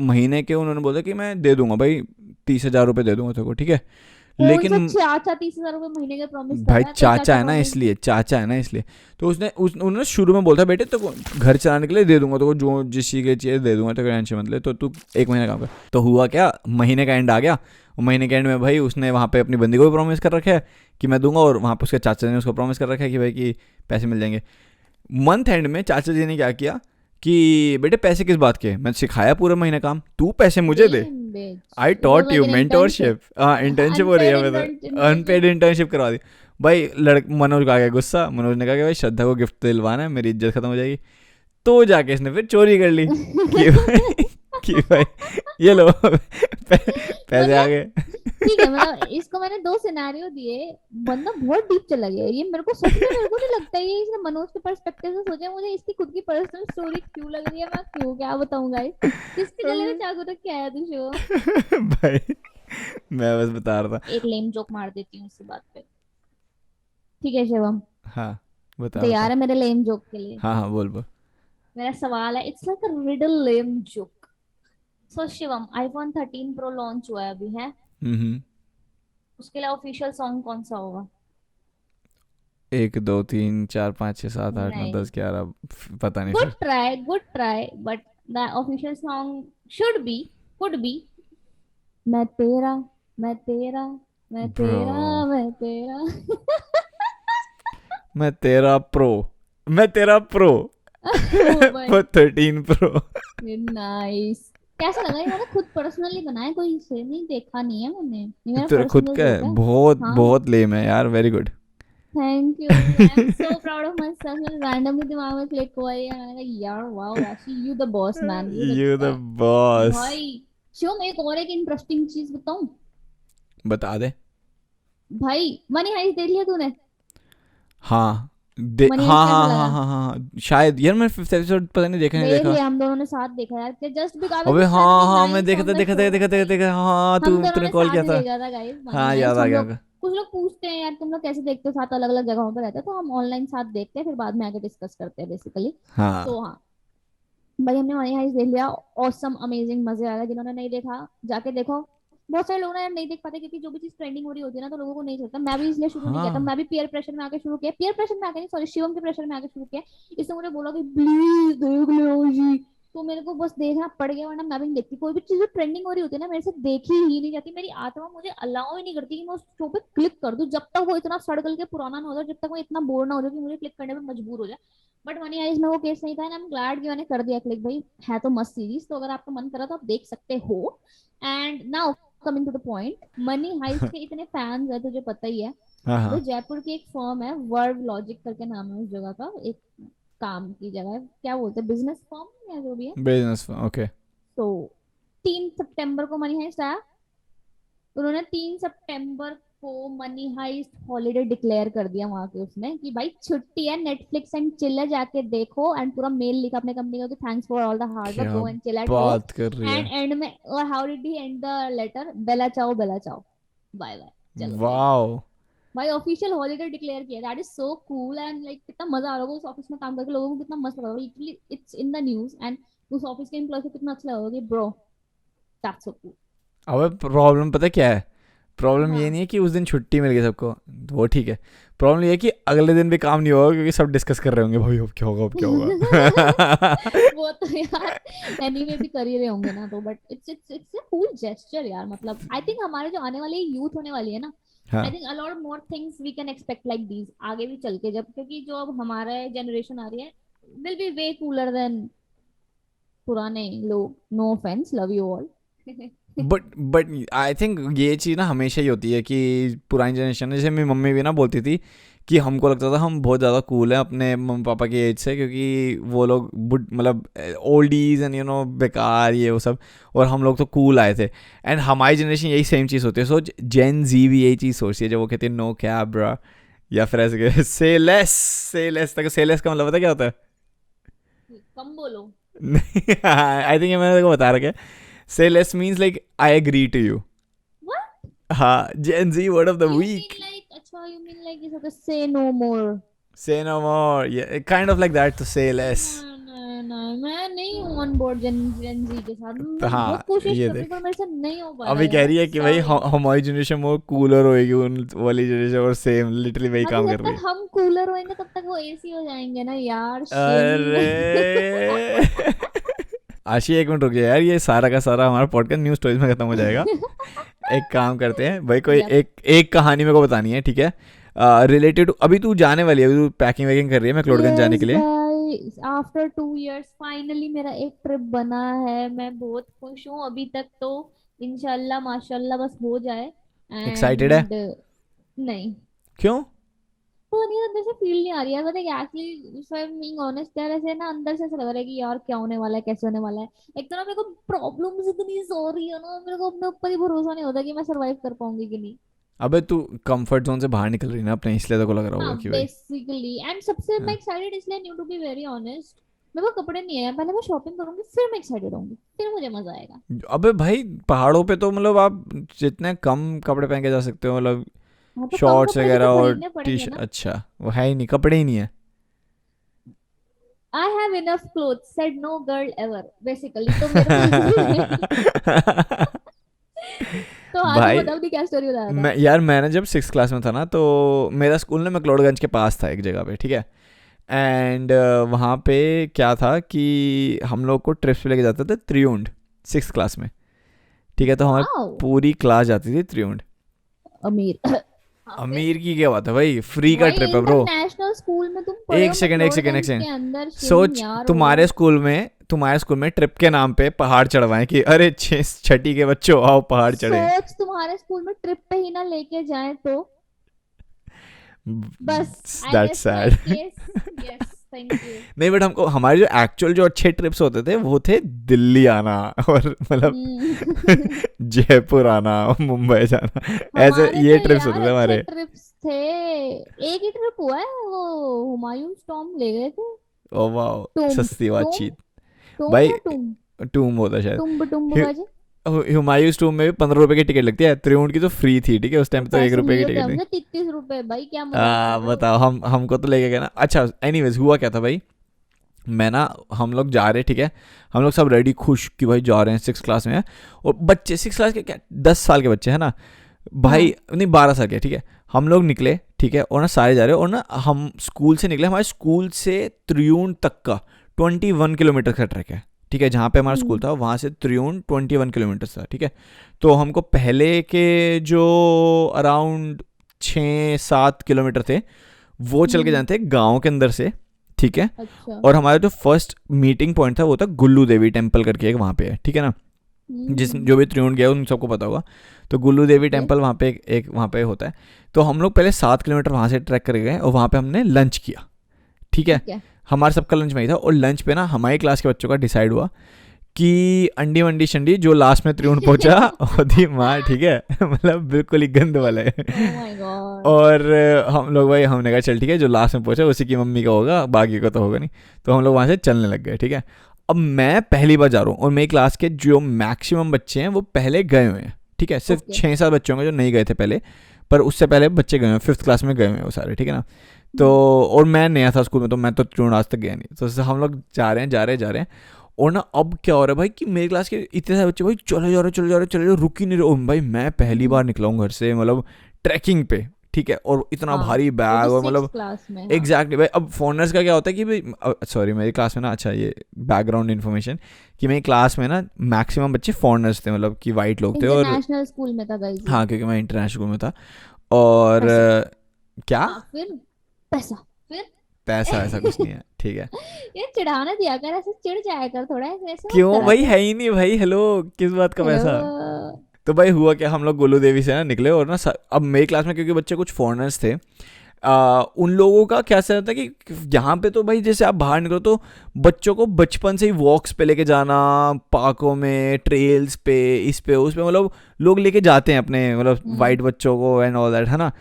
महीने के उन्होंने बोला कि मैं दे दूंगा भाई 30,000 रुपये दे दूंगा तेरे को, ठीक है। कौन सा लेकिन चाचा 30,000 रुपये महीने का प्रॉमिस कर भाई रहा है? कोई चाचा चाचा है ना प्रॉमिस। इसलिए, चाचा है ना इसलिए। तो उन्होंने शुरू में बोला था बेटे तो घर चलाने के लिए दे दूंगा तो जो जिस चीज़ की चाहिए दे दूंगा, तो टेंशन मत ले, तो तू एक महीना काम कर। तो हुआ क्या, महीने का एंड आ गया, और महीने के एंड में भाई उसने वहाँ पे अपनी बंदी को भी प्रॉमिस कर रखा है कि मैं दूंगा, और वहाँ पे उसके चाचा ने उसको प्रॉमिस कर रखा है कि भाई कि पैसे मिल जाएंगे। मंथ एंड में चाचा जी ने क्या किया कि बेटे पैसे किस बात के, मैं सिखाया पूरे महीने काम, तू पैसे मुझे दे। Damn, bitch. I It was taught like you an internship. Mentorship, हाँ इंटर्नशिप हो रही है, Unpaid मतलब internship. अनपेड इंटर्नशिप करवा दी। भाई मनोज का आ गया गुस्सा, मनोज ने कहा कि भाई श्रद्धा को गिफ्ट दिलवाना है, मेरी इज्जत खत्म हो जाएगी। तो जाके इसने फिर चोरी कर ली कि भाई कि भाई ये लो पैसे आ मतलब गए। ठीक है, मतलब इसको मैंने दो सिनेरियो दिए, बंदा बहुत डीप चला गया ये। मेरे को सच में मेरे को नहीं लगता ये इसने मनोज के पर्सपेक्टिव से सोचा, मुझे इसकी खुद की पर्सनल स्टोरी क्यों लग रही है, मैं क्यों क्या बताऊं गाइस। किसके गले में चाकू रख के आया तू शिवम? भाई मैं बस बता रहा था। एक लेम जोक मार देती हूँ इसी बात पे। ठीक है शिवम, हाँ बता बता। तैयार है मेरे लेम जोक के लिए? हाँ हाँ बोल बोल। मेरा सवाल है, it's like a riddle lame joke. So Shivam, iPhone 13 pro launch हुआ है अभी है, हम्म। उसके लिए ऑफिशियल सॉन्ग कौन सा होगा? 1 2 3 4 5 6 7 8 9 10 नहीं। 11, पता नहीं गुड फिर। Try, good try, but the official song should be, could be, मैं तेरा, मैं तेरा, मैं ब्रो तेरा, मैं तेरा। मैं तेरा प्रो, मैं तेरा प्रो ओ भाई, वो 13 प्रो। नाइस। कैसा लगा ये? मैंने खुद पर्सनली बनाया, कोई से नहीं देखा नहीं है मैंने, ये मेरा तेरा खुद पर्सनल का है, जोक है। बहुत हाँ, बहुत लेम है यार, very good. Thank you, I am so proud of my self. मेरे रैंडमली दिमाग में क्लिक हुआ ये, मैंने कहा यार वाओ राशि, you the boss man, you the you the boss. भाई। शिवम एक और एक इंटरेस्टिंग चीज बताऊं? बता दे। भाई मनी हाइस्ट देख लिया तूने? हाँ मनी हाइस्ट हाँ कैसा हाँ हाँ लगा? हाँ हाँ शायद यार, मैं 5th एपिसोड पता नहीं, देखा नहीं देख देखा। लिया, हम दोनों ने साथ देखा यार, जस्ट बिकॉज ऑफ अबे द हाँ फैक्ट हाँ मैं नाइस देखा ऑन था द देखा शो था देखा था भाई। देखा, हाँ हम तू दोनों तूने ने कॉल साथ किया ही था। देखा था गाइस मनी हाँ याद हाइस्ट। आ हम गया लोग, होगा। कुछ लोग पूछते हैं यार तुम लोग कैसे देखते हो, साथ अलग अलग जगहों पर रहते हो, तो हम ऑनलाइन साथ देखते हैं फिर बाद में आके डिस्कस करते हैं बेसिकली। हाँ तो हाँ भाई, हमने मनी हाइस्ट देख लिया, ऑसम अमेजिंग, मजे आ गए। जिन्होंने नहीं देखा जाके देखो। बहुत सारे लोग ना यार नहीं देख पाते क्योंकि जो भी चीज ट्रेंडिंग हो रही होती है ना तो लोगों को नहीं चलता। मैं भी इसलिए शुरू नहीं किया था, हाँ मैं भी पीयर प्रेशर में आके शुरू किया, पीयर प्रेशर में आके नहीं, सॉरी शिवम के प्रेशर में आके शुरू किया। इसने मुझे बोला कि प्लीज देख लो जी, तो मेरे को बस देखना पड़ गया, वरना मैं भी नहीं देखती। कोई भी चीज ट्रेंडिंग हो रही होती है ना, मेरे से देखी ही नहीं जाती। मेरी आत्मा मुझे अलाउ ही नहीं करती कि मैं उस शो पे क्लिक कर दूं, जब तक वो इतना सड़गल के पुराना ना हो जाए, जब तक वो इतना बोर ना हो जाए कि मुझे क्लिक करने पे मजबूर हो जाए। बट मनी आइज में वो केस नहीं था, एंड आई एम ग्लैड कि मैंने कर दिया क्लिक भाई। है तो मस्त सीरीज, तो अगर आपका मन करा तो आप देख सकते हो। And now coming to the point, money heist के इतने फैंस है तुझे पता ही है। हाँ वो हाँ जयपुर की एक फर्म है, वर्ड लॉजिक करके नाम है उस जगह का, एक काम की जगह है, क्या बोलते हैं, बिजनेस फर्म या जो भी है। Business okay. तो 3 सितंबर को मनी हाइस्ट आया। उन्होंने 3 सितंबर को मनी हाइस्ट हॉलीडे डिक्लेयर कर दिया वहां के उसमें कि भाई छुट्टी है, नेटफ्लिक्स एंड चिल है, जाके देखो। एंड पूरा मेल लिखा अपने कंपनी का कि thanks for all the hard work, क्या go and chill at home. बात कर रही एंड है। एंड में, और how did he end the letter, bella ciao bella ciao, bye bye, चलो भाई। वाओ भाई ऑफिशियल हॉलीडे डिक्लेयर किया, that is so cool and like कितना मजा आ रहा होगा उस ऑफिस में काम करके, लोगों को कितना मस्त लग रहा होगा, literally it's in the news and उस ऑफिस के एम्प्लॉय को कितना अच्छा लगा होगा कि ब्रो दैट्स सो कूल। अब प्रॉब्लम पता क्या है, प्रॉब्लम ये हाँ नहीं है कि उस दिन छुट्टी मिल गई सबको, वो ठीक है। प्रॉब्लम ये है कि अगले दिन भी काम नहीं होगा क्योंकि सब डिस्कस कर रहे होंगे भाई अब क्या होगा अब क्या होगा। वो तो यार एनीवे भी कर ही रहे होंगे ना, तो but it's a cool gesture यार, मतलब आई थिंक हमारे जो आने वाली यूथ होने वाली है ना, आई हाँ think a lot more things we can expect like these आगे भी चल के, जब क्योंकि जो अब हमारा जनरेशन आ रही है will be way cooler than पुराने लोग, no offence, love you all. But I think ये चीज़ ना हमेशा ही होती है कि पुरानी जनरेशन, जैसे मेरी मम्मी भी ना बोलती थी कि हमको लगता था हम बहुत ज़्यादा कूल हैं अपने मम्मी पापा की एज से, क्योंकि वो लोग बुड मतलब ओल्डीज एंड बेकार ये वो सब, और हम लोग तो कूल आए थे। एंड हमारी जनरेशन यही सेम चीज़ होती है, सो जेन जी भी यही चीज़ सोचती है जब वो कहती है नो क्या ब्रा, या फिर ऐसे से लेस तक, से लेस का मतलब पता है क्या होता है? कम बोलो। आई थिंक ये मैंने तेको बता रखा है। Say less means like I agree to you. What हाँ, Gen Z word of the you week. Mean like, अच्छा you mean like it's okay say no more. Say no more. Yeah, kind of like that to say less. नहीं नहीं नहीं, मैं नहीं हूँ on board जेन जी के साथ, तो मैं बहुत हाँ कोशिश ये कर रही हूँ देख, पर मेरे से नहीं हो पा रहा अभी कह यार, रही है कि भाई सॉरी। हमारी जनरेशन वो कूलर होएगी उन वाली जनरेशन, और सेम लिटरली वही हाँ तो काम कर जब रही तक है। हम कूलर होएंगे तब तक वो एसी हो जाएंगे ना यार, शिम। अरे आशी एक मिनट रुक जा यार, ये सारा का सारा हमारा पॉडकास्ट न्यूज स्टोरीज में खत्म हो जाएगा। एक काम करते हैं भाई, कोई Yep. एक एक कहानी मेरे को बतानी है, ठीक है? रिलेटेड, अभी तू जाने वाली है, अभी तू पैकिंग वैकिंग कर रही है मैक्लोडगंज जाने यस के लिए। भाई, आफ्टर 2 years फाइनली मेरा एक ट्रिप बना है, मैं बहुत खुश हूँ अभी तक तो, इंशाल्लाह माशाल्लाह बस हो जाए। एक्साइटेड है? एंड नहीं, क्यों? तो नहीं अंदर से फील नहीं आ रही है, पता है actually if I am being honest यार, ऐसे ना अंदर से ऐसा लग रहा है कि यार क्या होने वाला है, कैसे होने वाला है। एक तो ना मेरे को प्रॉब्लम्स इतनी हो रही है ना, मेरे को अपने ऊपर ही भरोसा नहीं होता कि मैं सरवाइव कर पाऊंगी कि नहीं। अबे तू कंफर्ट जोन से बाहर निकल रही है ना अपने, इसलिए तो को लग रहा हाँ होगा कि भाई। बेसिकली, एंड सबसे मैं हाँ। एक्साइटेड इसलिए नहीं, टू बी वेरी ऑनेस्ट, मेरे को कपड़े नहीं है, पहले मैं शॉपिंग करूंगी फिर मैं एक्साइटेड होंगी, फिर मुझे मजा आएगा। अबे भाई पहाड़ों पे तो मतलब आप जितने कम कपड़े पहन के जा सकते हो, मतलब हाँ तो कम शॉर्ट्स कपड़े भी वगैरह तो और खरीदने टी पड़ेंगे शर्ट। ना। अच्छा वो है ही नहीं, कपड़े ही नहीं है। I have enough cloth said no girl ever, basically तो मेरे पास भी नहीं। तो आगे भाई बताओ, नहीं क्या स्टोरी बता रहा था। मैंने जब 6 क्लास में था ना, तो मेरा स्कूल ना मैक्लोडगंज के पास था एक जगह पे, ठीक है? एंड वहाँ पे क्या था कि हम लोग को ट्रिप्स पे लेके जाते थे त्रियुंड, 6 क्लास में, ठीक है? तो हमारी वाओ, पूरी क्लास जाती थी त्रियुंड। अमीर। हाँ फिर, अमीर की क्या बात है भाई, फ्री का भाई ट्रिप है ब्रो। इंटरनेशनल स्कूल में तुम पढ़े एक हो सेकंड एक सेकंड एक मैक्लोडगंज सेकंड, के अंदर, शिम सोच यार वो। तुम्हारे स्कूल में ट्रिप के नाम पे पहाड़ चढ़वाएं कि अरे छठी के बच्चों आओ पहाड़ चढ़े। सोच तुम्हारे स्कूल में ट्रिप पे ही ना लेके जाए तो, बस I that's guess my sad. Case. Yes thank you. नहीं बट हमको हमारे जो एक्चुअल जो अच्छे ट्रिप्स होते थे वो थे दिल्ली आना, और मतलब जयपुर आना, मुंबई जाना, ऐसे हमारे ये तो ट्रिप्स यार होते थे अच्छे हमारे। ट्रिप्स थे, एक ही ट्रिप हुआ है वो, हुमायूं टॉम ले गए थे। ओ वाह, टुम्ब सस्ती टुम्ब बातचीत। टुम्ब भाई या टुम्ब, टूम होता शायद। टुम्ब टुम्ब बाजे। हुमायूं टूम में भी 15 रुपए की टिकट लगती है, त्रिउंड की तो फ्री थी, ठीक है? उस तो टाइम पे तो एक पैसे रुपए की लिए थे टिकट थी। हमसे 33 रुपए, भाई क्या मजाक कर रहे हो। बताओ, हमको तो लेके गए ना। अच्छा एनीवेज हुआ क्या था भाई, मैं ना, हम लोग जा रहे, ठीक है? हम लोग सब रेडी खुश कि भाई जा रहे हैं, 6 क्लास में है, और बच्चे 6 क्लास के क्या 10 साल के बच्चे हैं ना भाई, हाँ नहीं 12 साल के, ठीक है? हम लोग निकले, ठीक है? और ना सारे जा रहे हैं, और ना हम स्कूल से निकले, हमारे स्कूल से त्रियुण तक का 21 किलोमीटर का ट्रैक है, ठीक है? जहाँ पे हमारा स्कूल था वहाँ से त्रियुण 21 किलोमीटर था, ठीक है? तो हमको पहले के जो अराउंड 6-7 किलोमीटर थे वो चल के जाते थे गाँव के अंदर से, ठीक है? अच्छा। और हमारा जो फर्स्ट मीटिंग पॉइंट था वो था गुल्लू देवी टेम्पल करके एक वहाँ पे है, ठीक है ना? जिस जो भी त्रियुण गया उन सबको पता होगा। तो गुल्लू देवी ओके टेम्पल वहाँ पे एक वहाँ पे होता है। तो हम लोग पहले 7 किलोमीटर वहाँ से ट्रैक कर गए और वहाँ पे हमने लंच किया, ठीक है? ठीक है। हमारा सबका लंच वही था, और लंच पे ना हमारी क्लास के बच्चों का डिसाइड हुआ कि अंडी वंडी शंडी, जो लास्ट में त्रियुण पहुंचा ओदी माँ, ठीक है? मतलब बिल्कुल ही गंद वाला है। Oh my God. और हम लोग भाई, हमने कहा चल ठीक है, जो लास्ट में पहुंचा उसी की मम्मी का होगा, बाकी का तो होगा नहीं। तो हम लोग वहाँ से चलने लग गए, ठीक है? अब मैं पहली बार जा रहा हूँ और मेरी क्लास के जो मैक्सिमम बच्चे हैं वो पहले गए हुए हैं, ठीक है? सिर्फ ओके 6-7 बच्चे होंगे जो नहीं गए थे पहले, पर उससे पहले बच्चे गए हुए हैं, 5th क्लास में गए हुए हैं वो सारे, ठीक है ना। तो और मैं नया था स्कूल में, तो मैं तो त्रिउंड आज तक गया नहीं। तो हम लोग जा रहे हैं जा रहे हैं जा रहे हैं, और ना अब क्या हो रहा है भाई कि मेरी क्लास के इतने सारे बच्चे भाई चले जा रहे चले जा रहे चले जा रहे, रुक ही नहीं रहे। ओ भाई मैं पहली बार निकला हूँ घर से, मतलब ट्रैकिंग पे, ठीक है, और इतना हाँ भारी वो भी बैग, और 6th मतलब क्लास में। हाँ एग्जैक्टली भाई। अब फॉरनर्स का क्या होता है कि भाई, सॉरी मेरी क्लास में ना, अच्छा ये बैकग्राउंड इन्फॉर्मेशन, कि मेरी क्लास में ना मैक्सिमम बच्चे फॉरनर्स थे, मतलब कि वाइट लोग थे। और इंटरनेशनल स्कूल में था गाइस ये। हाँ, क्योंकि मैं इंटरनेशनल स्कूल में था। और पैसा। क्या, हाँ फिर पैसा फिर। पैसा ऐसा कुछ नहीं है, ठीक है। ये चिढ़ाना दिया कर, ऐसे चिढ़ जाया कर थोड़ा, ऐसे ऐसे मत क्यों करा भाई, कर। है ही नहीं भाई, हेलो, किस बात का हेलो। पैसा। तो भाई हुआ क्या, हम लोग गोलू देवी से ना निकले, और ना अब मेरी क्लास में क्योंकि बच्चे कुछ फॉरेनर्स थे, उन लोगों का क्या रहता है कि यहाँ पे तो भाई जैसे आप बाहर निकलो तो बच्चों को बचपन से ही वॉक्स पे लेके जाना, पार्कों में, ट्रेल्स पे, इस पे उस पे, मतलब लोग लेके जाते हैं अपने, मतलब वाइट बच्चों को एंड ऑल दैट, है ना।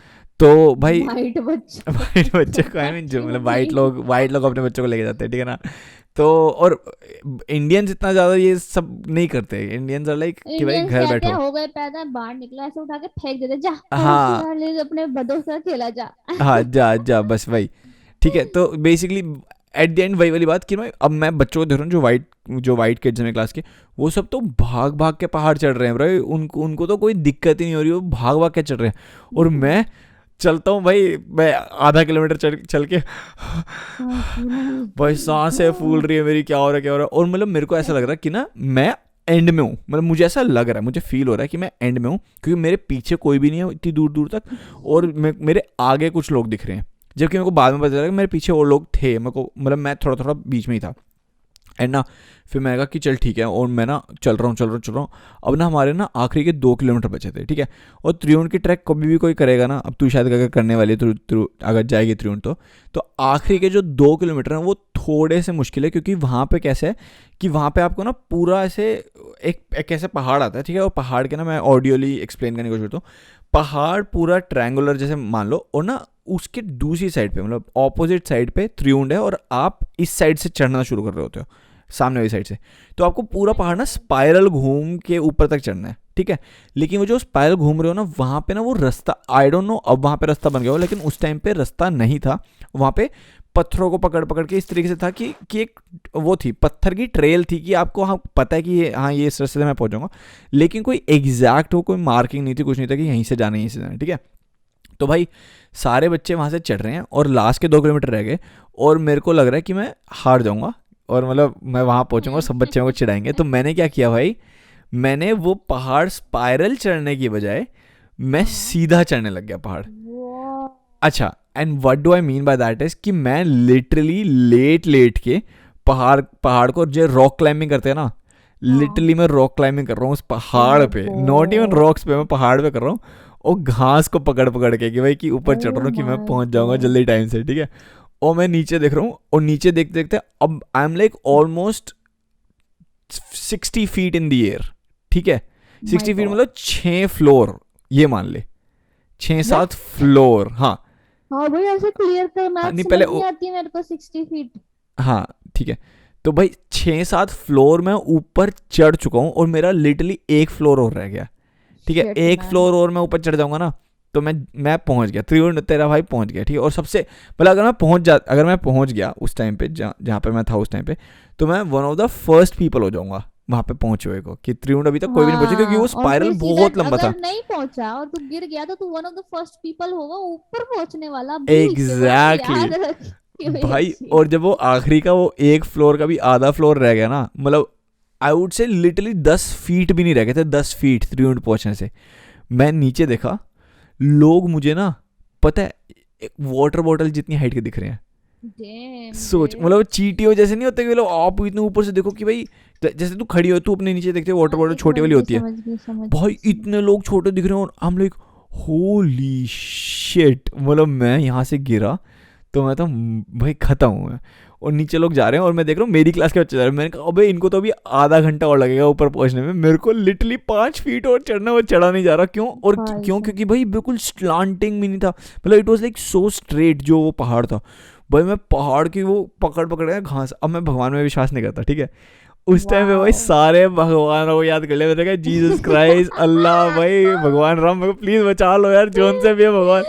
तो भाई वाइट बच्चों वाइट बच्चे को, आई मीन जो क्यों मतलब भाई? वाइट लोग अपने बच्चों को लेके जाते हैं, ठीक है ना। तो और इंडियंस इतना ज़्यादा ये सब नहीं करते, इंडियंस आर लाइक कि भाई इंडियंस घर कहते हैं बैठो। हो गए पैदा, बाहर निकला ऐसे उठा के फेंक देते, जा पड़ोसी हाँ वाले अपने बदों से खेला जा। हाँ, जा जा बस वही, ठीक है। तो बेसिकली एट द एंड वही वाली बात कि मैं, अब मैं बच्चों को देख रहा हूँ जो वाइट किड्स हैं मेरी क्लास के, वो सब तो भाग भाग के पहाड़ चढ़ रहे हैं भाई, उनको उनको तो कोई दिक्कत ही नहीं हो रही, वो भाग भाग के चढ़ रहे हैं। और मैं चलता हूँ भाई, मैं आधा किलोमीटर चल के भाई सांसें फूल रही है मेरी, क्या हो रहा है क्या हो रहा है। और मतलब मेरे को ऐसा लग रहा है कि ना मैं एंड में हूँ, मतलब मुझे ऐसा लग रहा है, मुझे फील हो रहा है कि मैं एंड में हूँ, क्योंकि मेरे पीछे कोई भी नहीं है इतनी दूर दूर तक, और मेरे आगे कुछ लोग दिख रहे हैं, जबकि मेरे को बाद में पता चला कि मेरे पीछे और लोग थे, मेरे को मतलब मैं थोड़ा थोड़ा बीच में ही था। एंड ना फिर मैंने कहा कि चल ठीक है, और मैं ना चल रहा हूँ। अब ना हमारे ना आखिरी के 2 किलोमीटर बचे थे, ठीक है। और त्रिउंड की ट्रैक कभी भी कोई करेगा ना, अब तू शायद अगर करने वाली है तो अगर जाएगी त्रिउंड तो आखिरी के जो 2 किलोमीटर हैं वो थोड़े से मुश्किल है, क्योंकि वहाँ पे कैसे है कि वहाँ पे आपको ना पूरा ऐसे एक ऐसे पहाड़ आता है, ठीक है। और पहाड़ के ना मैं ऑडियोली एक्सप्लेन करने की कोशिश करता हूँ। पहाड़ पूरा ट्रायंगुलर जैसे मान लो, और ना उसके दूसरी साइड पे, मतलब ऑपोजिट साइड पे त्रिउंड है, और आप इस साइड से चढ़ना शुरू कर रहे होते हो, सामने वाली साइड से। तो आपको पूरा पहाड़ ना स्पाइरल घूम के ऊपर तक चढ़ना है, ठीक है। लेकिन वो जो स्पाइरल घूम रहे हो ना, वहाँ पे ना वो रास्ता, आई डोंट नो अब वहाँ पे रास्ता बन गया हो, लेकिन उस टाइम पे रास्ता नहीं था। वहाँ पे पत्थरों को पकड़ पकड़ के इस तरीके से था कि एक वो थी, पत्थर की ट्रेल थी, कि आपको हाँ पता है कि ये इस रास्ते से मैं पहुँचूंगा, लेकिन कोई एग्जैक्ट हो, कोई मार्किंग नहीं थी, कुछ नहीं था कि यहीं से जाना है, यहीं से जाना, ठीक है। तो भाई सारे बच्चे वहाँ से चढ़ रहे हैं, और लास्ट के 2 किलोमीटर रह गए, और मेरे को लग रहा है कि मैं हार जाऊँगा, और मतलब मैं वहाँ पहुँचूंगा और सब बच्चे को चिढ़ाएंगे। तो मैंने क्या किया भाई, मैंने वो पहाड़ स्पाइरल चढ़ने की बजाय मैं सीधा चढ़ने लग गया पहाड़। अच्छा, and what do I mean by that is कि मैं लिटरली लेट के पहाड़ को, जो रॉक क्लाइंबिंग करते हैं ना, लिटरली मैं रॉक क्लाइंबिंग कर रहा हूँ उस पहाड़ पे, नॉट इवन रॉक्स पे, मैं पहाड़ पे कर रहा हूँ, और घास को पकड़ पकड़ के कि भाई कि ऊपर चढ़ रहा हूँ कि मैं पहुंच जाऊंगा जल्दी टाइम से, ठीक है। और मैं नीचे देख रहा हूँ, और नीचे देखते देखते अब I am like almost 60 feet in the air, ठीक है। 60 फीट मतलब 6 फ्लोर, ये मान ले 6-7 फ्लोर। हाँ हाँ भाई ऐसे क्लियर कर, हाँ, मैथ नहीं समझ पहले नहीं आती है मेरे को, 60 फीट। हाँ ठीक है। तो भाई 6-7 फ्लोर मैं ऊपर चढ़ चुका हूँ, और मेरा लिटरली 1 फ्लोर और रह गया, ठीक है। Shit 1 man. फ्लोर और मैं ऊपर चढ़ जाऊंगा ना, तो मैं पहुंच गया, त्रिउंड तेरा भाई पहुंच गया, ठीक है। और सबसे मतलब अगर मैं पहुंच गया उस टाइम पे, जहाँ पे मैं था उस टाइम पे, तो मैं one of the first people हो जाऊंगा वहाँ पे पहुंचे हुए को, कि त्रिउंड अभी तक कोई भी नहीं पहुंचा, क्योंकि वो और स्पाइरल फिर सीधा बहुत लंबा था। अगर नहीं पहुंचा और तू गिर गया तो तू one of the first people होगा ऊपर पहुंचने वाला, बी इस वर्ड एग्जैक्टली याद रखियो ये भाई। चीज। और जब वो आखिरी का वो 1 फ्लोर का भी आधा फ्लोर रह गया ना, मतलब I would say literally 10 feet भी नहीं रह गए थे, 10 फीट त्रिउंड पहुंचने से। मैं नीचे देखा, लोग मुझे ना पता है एक वाटर बॉटल जितनी हाइट के दिख रहे हैं। Damn, सोच, dude। मतलब चीटियों जैसे नहीं होते कि लोग आप इतने ऊपर से देखो कि भाई, जैसे तू खड़ी हो, तू अपने नीचे देखते वाटर बॉटल छोटी वाली होती है, समझ भाई गई। इतने लोग छोटे दिख रहे हैं, और हम लोग होली शिट, मतलब मैं यहाँ से गिरा तो मैं तो भाई खत्म हूँ मैं। और नीचे लोग जा रहे हैं, और मैं देख रहा हूँ मेरी क्लास के बच्चे जा रहे हैं, मैंने कहा अबे इनको तो अभी आधा घंटा और लगेगा ऊपर पहुंचने में, मेरे को लिटरली 5 फीट और चढ़ना, वो चढ़ा नहीं जा रहा। क्यों? और भाई क्यों? साहब। क्योंकि भाई बिल्कुल स्लांटिंग भी नहीं था, मतलब it was like so straight जो वो पहाड़ था। भाई मैं पहाड़ की वो पकड़ पकड़ के घास, अब मैं भगवान में विश्वास नहीं करता, ठीक है। उस टाइम पे भाई वाओ। सारे भगवानों को याद कर लिया मैंने कहा जीसस क्राइस्ट अल्लाह भाई भगवान राम मेरे को प्लीज बचा लो यार जोन से भी है भगवान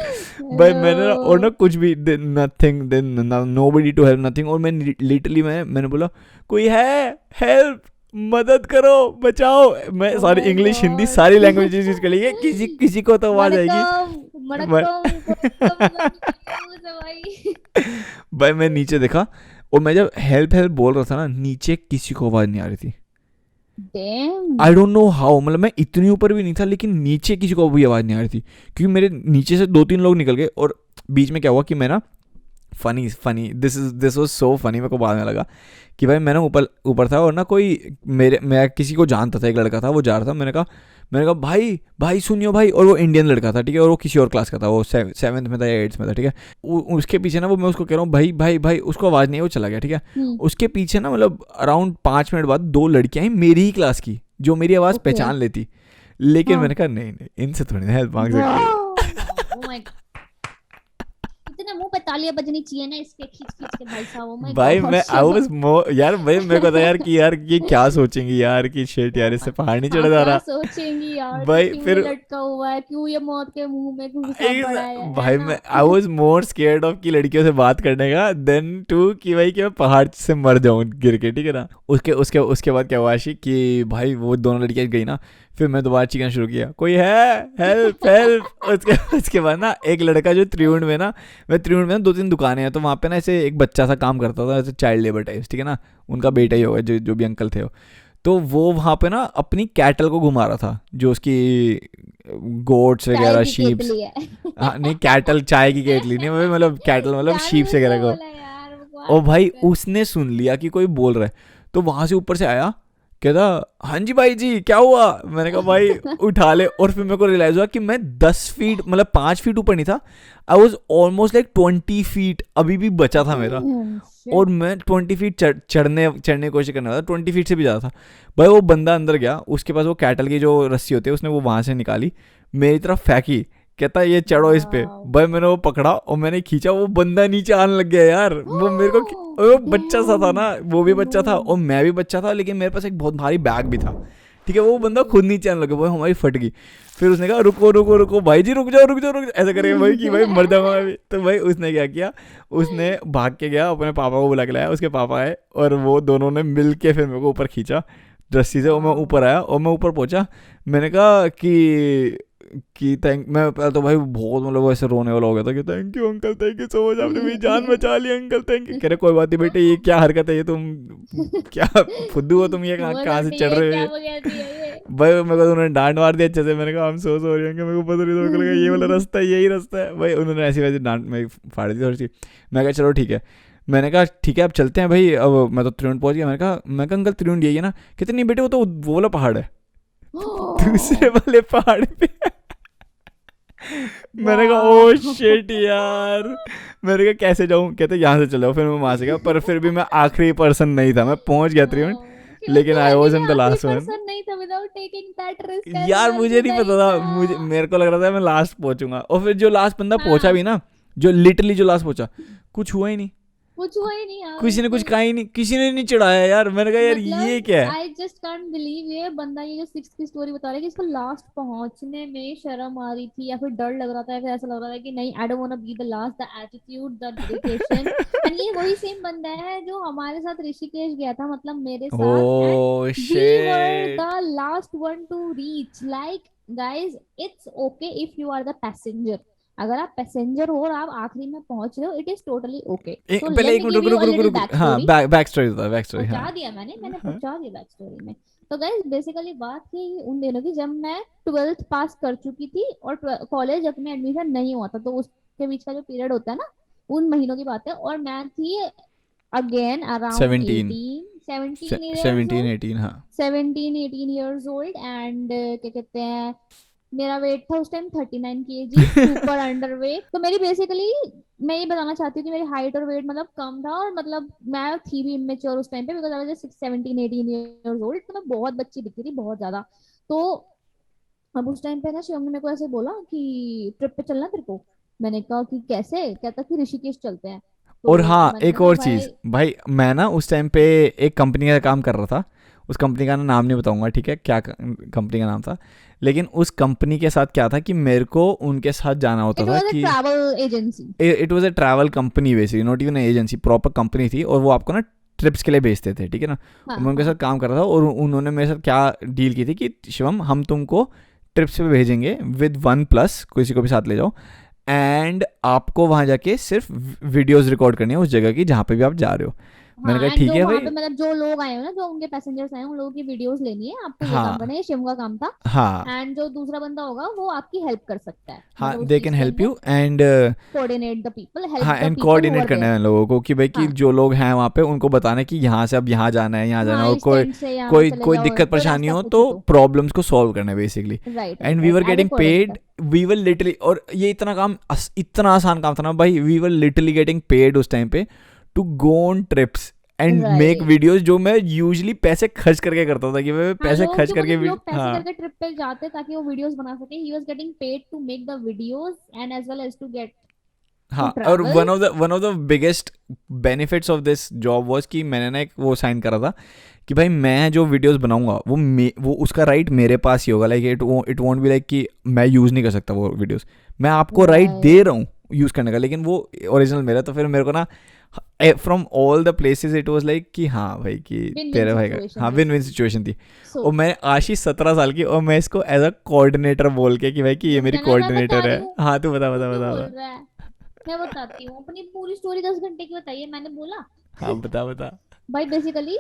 भाई मैंने और ना कुछ भी nothing then nobody to help nothing और मैं लिटरली मैंने बोला कोई है हेल्प मदद करो बचाओ मैं ओ सारी माय इंग्लिश हिंदी गॉड। सारी लैंग्वेजेस यूज कर ली किसी किसी को तो आवाज आएगी वणक्कम मैं वणक्कम वणक्कम निकली मुंह से भाई। भाई मैं नीचे देखा और मैं जब हेल्प हेल्प बोल रहा था ना नीचे किसी को आवाज नहीं आ रही थी dam. I don't know how मतलब मैं इतनी ऊपर भी नहीं था लेकिन नीचे किसी को भी आवाज़ नहीं आ रही थी क्योंकि मेरे नीचे से 2-3 लोग निकल गए और बीच में क्या हुआ कि मैं ना funny this was so funny मेरे को बाद में लगा कि भाई मैं ना ऊपर ऊपर था और ना कोई मैं किसी को जानता था एक लड़का था वो जा रहा था मैंने कहा भाई भाई सुनियो भाई और वो इंडियन लड़का था ठीक है और वो किसी और क्लास का था वो 7th में था या 8th में था ठीक है उसके पीछे ना वो मैं उसको कह रहा हूँ भाई भाई भाई उसको आवाज़ नहीं है वो चला गया ठीक है उसके पीछे ना मतलब अराउंड 5 मिनट बाद 2 लड़कियां हैं मेरी ही क्लास की जो मेरी आवाज़ ओके। पहचान लेती लेकिन हाँ। मैंने कहा नहीं नहीं इनसे थोड़ी ना हेल्प मांग सकती ओ माय, इतने मुंह पे तालियां बजनी चाहिए ना इसके खींच खींच के भाई साहब। ओ माय भाई मैं आई गॉड। वाज मोर यार भाई मेरे को था यार कि यार ये क्या सोचेंगी यार कि शिट यार इससे पहाड़ नहीं हाँ चढ़ा जा क्या रहा सोचेंगी यार कि भाई क्यों ये फिर लटका हुआ है, क्यों ये मौत के मुंह में घुसा पड़ा है भाई ना। मैं I was more scared of कि लड़कियों से बात करने का देन टू कि भाई कि मैं पहाड़ से मर जाऊं गिर के ठीक है ना उसके उसके उसके बाद क्या हुआ आशिक कि भाई वो दोनों लड़कियां गई ना फिर मैं दोबारा चीखना शुरू किया कोई है हेल्प हेल्प उसके बाद ना एक लड़का जो त्रिवेण में ना मैं त्रिवेण में ना 2-3 दुकानें हैं तो वहाँ पे ना ऐसे एक बच्चा सा काम करता था ऐसे चाइल्ड लेबर टाइप्स ठीक है ना उनका बेटा ही होगा जो भी अंकल थे वो तो वो वहाँ पे ना अपनी कैटल को घुमा रहा था जो उसकी गोट्स चाय वगैरह की शीप्स केतली है। हाँ नहीं कैटल चाय की केटली नहीं मतलब कैटल मतलब जान शीप्स बुझ के वगैरह को बोला यार, और बकवास भाई मत कर। उसने सुन लिया कि कोई बोल रहा है तो वहां से ऊपर से आया कहता हाँ जी भाई जी क्या हुआ मैंने कहा भाई उठा ले और फिर मेरे को रियलाइज हुआ कि मैं 10 फीट मतलब 5 फीट ऊपर नहीं था I was almost like 20 feet अभी भी बचा था मेरा Damn, shit. और मैं 20 फीट चढ़ने चढ़ने की कोशिश करने वाला था 20 फीट से भी ज़्यादा था भाई वो बंदा अंदर गया उसके पास वो कैटल की जो रस्सी होती है उसने वो वहाँ से निकाली मेरी तरफ फेंकी कहता ये चढ़ो इस पे Wow. भाई मैंने वो पकड़ा और मैंने खींचा वो बंदा नीचे आने लग गया यार वो मेरे को वो बच्चा सा था ना वो भी बच्चा था और मैं भी बच्चा था लेकिन मेरे पास एक बहुत भारी बैग भी था ठीक है वो बंदा खुद नीचे आने लगा भाई हमारी फट गई फिर उसने कहा रुको रुको रुको भाई जी रुक जाओ रुक जाओ रुक जाओ ऐसा करके भाई कि भाई मर जाऊंगा मैं भी तो भाई उसने क्या किया उसने भाग के गया अपने पापा को बुला के लाया उसके पापा आए और वो दोनों ने मिल के फिर मेरे को ऊपर खींचा रस्सी से और मैं ऊपर आया और मैं ऊपर पहुंचा मैंने कहा कि थैंक मैं पहले तो भाई बहुत मतलब ऐसे रोने वाला हो गया था कि thank you uncle thank you so much आपने मेरी जान बचा ली अंकल थैंक यू कह रहे कोई बात नहीं बेटे ये क्या हरकत है ये तुम क्या फुद्दू हो तुम ये कहाँ से चढ़ रहे हो ये भाई मेरे को उन्होंने डांट मार दिया अच्छे से मैंने कहा हम सो सॉरी अंकल मेरे को पता नहीं था मेरे को लगा ये वाला रास्ता है यही रास्ता है भाई उन्होंने ऐसी वैसी डांट में फाड़ दी थोड़ी सी मैं कहा चलो ठीक है मैंने कहा ठीक है अब चलते हैं भाई अब मैं तो त्रिवेणी पहुंच गया मैं कहा अंकल त्रिवेणी यही है ना कहते नहीं बेटे वो तो वो वाला पहाड़ है दूसरे वाले पहाड़ पे मैंने कहा ओ शिट यार मैंने कहा कैसे जाऊं कहते यहाँ से चलो फिर मैं वहां से गया पर फिर भी मैं आखिरी पर्सन नहीं था मैं पहुंच गया त्रिवेणी लेकिन I was in the last one नहीं था without taking that risk यार as well मुझे कि नहीं पता था था। मुझे मेरे को लग रहा था मैं लास्ट पहुंचूंगा और फिर जो लास्ट बंदा हाँ। पहुंचा भी ना जो लिटरली जो लास्ट पहुंचा कुछ हुआ ही नहीं कुछ हुआ ही नहीं यार किसी ने कुछ उसको। कहा ही नहीं किसी ने नहीं चढ़ाया यार मैंने कहा यार ये क्या है आई जस्ट कांट बिलीव ये बंदा ये जो 6th की स्टोरी बता रहा है कि इसको लास्ट पहुंचने में शर्म आ रही थी या फिर डर लग रहा था या फिर ऐसा लग रहा था कि नहीं I don't want to be the last the attitude the dedication and ये वही सेम बंदा है जो हमारे साथ ऋषिकेश गया था मतलब मेरे साथ and oh we were shit the last one to reach like guys it's okay if you are the passenger अगर आप पैसेंजर हो और आप आखिरी में पहुंच रहे हो it is totally okay so पहले लेट एक me minute give you a little रुक बैक हाँ स्टोरी बैक स्टोरी था बैक स्टोरी पहुंचा हाँ दिया मैंने हाँ पहुंचा दिया बैक स्टोरी में तो गाइस बेसिकली बात थी उन दिनों की जब मैं 12th पास कर चुकी थी और कॉलेज में एडमिशन नहीं हुआ था तो उसके बीच का जो पीरियड होता है ना उन महीनों की बात है और मैं थी अगेन अराउंड 17 17 years 17 old 18 हाँ 17-18 years old एंड क्या कहते हैं मेरा वेट था उस time 39 kg super under weight तो मेरी बेसिकली मैं ये बताना चाहती हूँ कि मेरी हाइट और वेट मतलब कम था और मतलब मैं थी भी इमेच्योर उस टाइम पे because I was 17-18 years old तो मैं बहुत बच्ची दिखती थी बहुत ज्यादा तो अब उस टाइम पे ना शिवम ने मेरे को ऐसे बोला कि ट्रिप पे चलना तेरे को मैंने कहा कि कैसे कहता कि ऋषिकेश चलते हैं और तो हाँ मैंने एक कहा और भाई चीज़ भाई मैं ना उस टाइम पे एक कंपनी का काम कर रहा था उस कंपनी का नाम नहीं बताऊंगा, ठीक है, क्या कंपनी का नाम था, लेकिन उस कंपनी के साथ क्या था कि मेरे को उनके साथ जाना होता इट था वाज अ कि travel agency. It was a travel company basically, not even agency, proper company थी, और वो आपको ना ट्रिप्स के लिए भेजते थे, ठीक है ना। हाँ और मैं उनके हाँ साथ काम कर रहा था, और उन्होंने मेरे साथ क्या डील की थी कि शिवम हम तुमको ट्रिप्स पे भेजेंगे विद वन प्लस, किसी को भी साथ ले जाओ, एंड आपको वहाँ जाके सिर्फ वीडियोस रिकॉर्ड करनी है उस जगह की जहाँ पे भी आप जा रहे हो। मैंने कहा हाँ। एंड ठीक जो है वहां भाई। पे मतलब जो लोग आए हो ना, जो उनके पैसेंजर्स आए हैं, उन लोगों की वीडियोस लेनी है, आपको ये काम करना हाँ है, ये शिव का काम था। हाँ एंड जो दूसरा बंदा होगा वो आपकी हेल्प कर सकता है, हाँ, मतलब उस दे चीज कैन के हेल्प अंदर। You and coordinate the people, help हाँ, the and people who coordinate are करना देयर। है लोगों को कि भाई कि हाँ जो लोग हैं वहाँ पे उनको बताना है कि यहाँ से अब यहाँ जाना है, यहाँ जाना है, हाँ, और इस कोई टेंट से यहाँ कोई चले कोई जाओ, दिक्कत कोई परेशानी रास्ता हो पूछे तो तो। प्रॉब्लम्स को सॉल्व करना है basically. Right and right we right, were as a getting paid, coordinator. We were literally, और ये इतना काम इतना आसान काम था ना भाई, we were literally getting paid उस टाइम पे to go on trips and make right. Videos, जो मैं यूजली पैसे खर्च करके करता था कि मैं हाँ, पैसे लोग खर्च जो करके मतलब लोग पैसे हाँ करके ट्रिप पे जाते ताकि वो वीडियोस बना सके, he was getting paid to make the videos and as well as to get to हाँ। और travel. One of the biggest benefits of this job was कि मैंने ना एक वो साइन करा था कि भाई मैं जो वीडियोस बनाऊंगा वो उसका राइट मेरे पास ही होगा, like it won't be like कि मैं यूज़ नहीं कर सकता वो वीडियोस, मैं आपको राइट दे राइट। रहा हूँ यूज़ करने का, लेकिन वो ओरिजिनल मेरा। तो फिर मेरे को ना from all the places it was like कि हाँ भाई कि विन विन तेरे भाई का, सिचुएशन हाँ, विन विन बेसिकली। सिचुएशन थी। सो और मैं आशीष 17 साल की, और मैं इसको एज अ कोऑर्डिनेटर बोल के कि भाई कि ये रुक मेरी जाना, मैं बता कोऑर्डिनेटर रही है। हूँ। हाँ तू बता तू बता क्यों बता बोल बता। रहा है? मैं बताती हूँ अपनी पूरी स्टोरी, 10 घंटे की बताइए, मैंने बोला। हाँ बता बता। भाई बेसिकली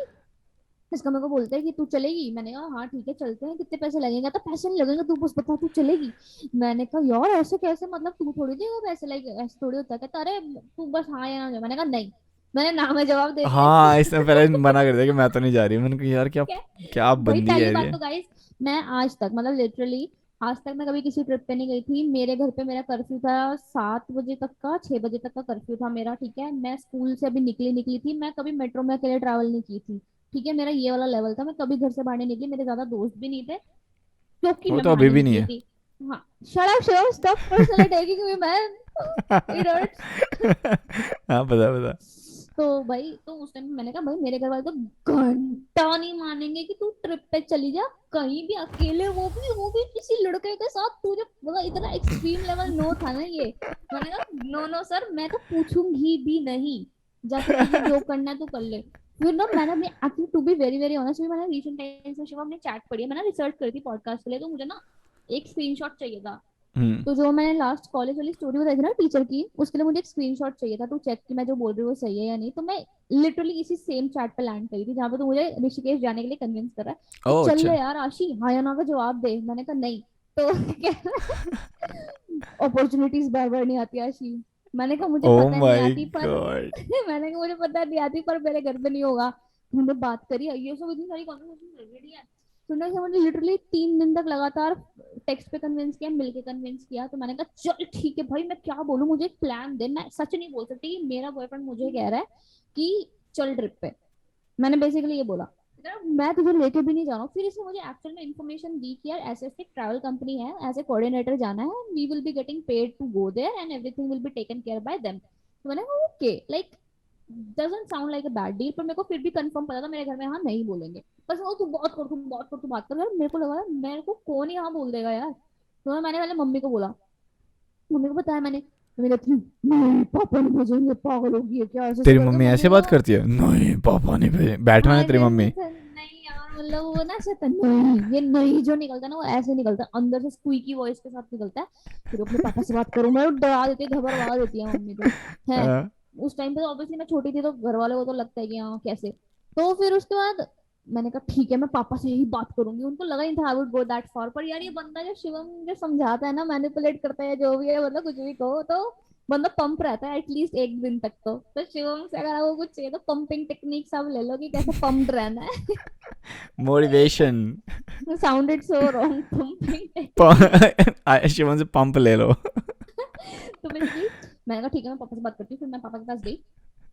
इसका मेरे को बोलता है कि तू चलेगी, मैंने कहा हाँ ठीक है चलते हैं, कितने पैसे लगेंगे, तो पैसे नहीं लगेंगे, तू बस बता तू चलेगी। मैंने कहा यार ऐसे कैसे, मतलब तू थोड़ी देगा पैसे, लाइक ऐसे थोड़ी होता है। कहता अरे तू बस हाँ या ना जा। मैंने कहा नहीं, मैंने ना में जवाब दे दिया इसका। हाँ, इसने पहले मना कर दिया कि मैं तो नहीं जा रही, मैंने कहा यार क्या क्या? क्या भाई बंदी पहली है बात ये। तो गाइस, मैं आज तक मतलब लिटरली आज तक मैं कभी किसी ट्रिप पे नहीं गई थी। मेरे घर पे मेरा कर्फ्यू था 7 बजे तक का, 6 बजे तक का कर्फ्यू था मेरा, ठीक है। मैं स्कूल से अभी निकली निकली थी, मैं कभी मेट्रो में अकेले ट्रैवल नहीं की थी, ठीक है। मेरा ये वाला लेवल था, मैं कभी घर से बाहर नहीं निकली, मेरे ज्यादा दोस्त भी नहीं थे क्योंकि वो मैं तो बाहर अभी नहीं भी नहीं निकली है। थी। हाँ, shut up Shiv, stop personal attacking me man, it hurts. हाँ बता बता। तो भाई तो उस टाइम मैंने कहा भाई मेरे घर वाले तो घंटा नहीं मानेंगे कि तू ट्रिप पे चली जा कहीं भी अकेले, वो भी किसी लड़के के साथ, तुझे मतलब इतना एक्सट्रीम लेवल नो था ना ये। मैंने कहा नो नो सर, मैं तो पूछूंगी भी नहीं, जाके तुझे जो करना है तू कर ले। फिर ना मैंने अपनी actually to be very very honest, मैंने रिसेंट टाइम्स में शिवा अपनी चैट पढ़ी है, मैंने रिसर्च करी थी पॉडकास्ट के लिए, तो मुझे ना एक स्क्रीनशॉट चाहिए था। हम्म। तो जो मैंने लास्ट कॉलेज वाली स्टोरी बताई थी ना टीचर की, उसके लिए मुझे एक स्क्रीनशॉट चाहिए था, तो चेक कि मैं जो बोल रही हूँ वो सही है या नहीं। तो मैं लिटरली इसी सेम चैट पे लैंड करी थी जहाँ पे तो मुझे ऋषिकेश जाने के लिए कन्विंस कर रहा है कि ओह चल अच्छा। ले यार आशी, हाँ या ना का जवाब दे। मैंने कहा नहीं। तो अपॉर्चुनिटीज बार बार नहीं आती आशी। मैंने कहा मुझे ओह पता नहीं माय आती पर गॉड। मैंने कहा मुझे पता नहीं आती पर मेरे घर पे नहीं होगा। हमने बात करी है ये सब, इतनी सारी कॉन्वर्सेशन लगी है। सुनने से मुझे लिटरली 3 दिन तक लगातार टेक्स्ट पे कन्विंस किया, मिलके कन्विंस किया। तो मैंने कहा चल ठीक है भाई, मैं क्या बोलूं, मुझे एक प्लान दे। मैं सच नहीं बोल सकती कि मेरा बॉयफ्रेंड मुझे कह रहा है कि चल ट्रिप पे। मैंने बेसिकली ये बोला यार मैं तुझे लेके भी नहीं जा रहा हूँ। फिर इसने मुझे एक्चुअल में इन्फॉर्मेशन दी कि यार ऐसे ऐसे ट्रैवल कंपनी है, एज ए कोऑर्डिनेटर जाना है, we will be getting paid to go there and everything will be taken care by them. तो मैंने कहा okay, like doesn't sound like a bad deal. पर मेरे को फिर भी कंफर्म पता था मेरे घर में हाँ नहीं बोलेंगे। बस वो तू बहुत कर, तू बहुत कर, तू बात कर। यार मेरे को लगा मेरे को कौन ही हाँ बोल देगा यार। तो मैंने पहले मम्मी को बोला, मम्मी को बताया मैंने। तो मेरे कहती, नहीं पापा नहीं भेजेंगे, पागल होगी है क्या, ऐसे ऐसे तेरी करके मम्मी मम्मी ऐसे को। बात करती है? नहीं पापा नहीं भेजे, बैठना है हाँ तेरी जैसे मम्मी। नहीं यार, मतलब वो ना ऐसे नहीं, ये नहीं जो निकलता है ना वो ऐसे निकलता है, अंदर से स्क्वीकी वॉइस के साथ निकलता है। फिर अपने पापा से बात करूं, मैं डरा देती है, घबरा देती है मम्मी तो है। हाँ। उस टाइम पे तो ऑब्वियसली मैं छोटी थी, तो घर वाले को तो लगता है कि हाँ कैसे। तो फिर उसके बाद मैंने कहा ठीक है मैं पापा से यही बात करूंगी। उनको लगा नहीं था I would go that for, पर यार ये बंदा जो शिवम जो समझाता है ना, मैनिपुलेट करता है जो भी है, मतलब कुछ भी कहो तो बंदा पंप रहता है एटलीस्ट एक दिन तक। तो शिवम से अगर आपको कुछ चाहिए तो पंपिंग टेक्निक्स आप ले लो कि कैसे पंप्ड रहना है। Motivation. Sounded so wrong, pumping technique. Shivan से पंप ले लो। तो बेसिकली मैंने कहा ठीक है मैं पापा से बात करती हूँ। फिर मैं पापा के पास गई,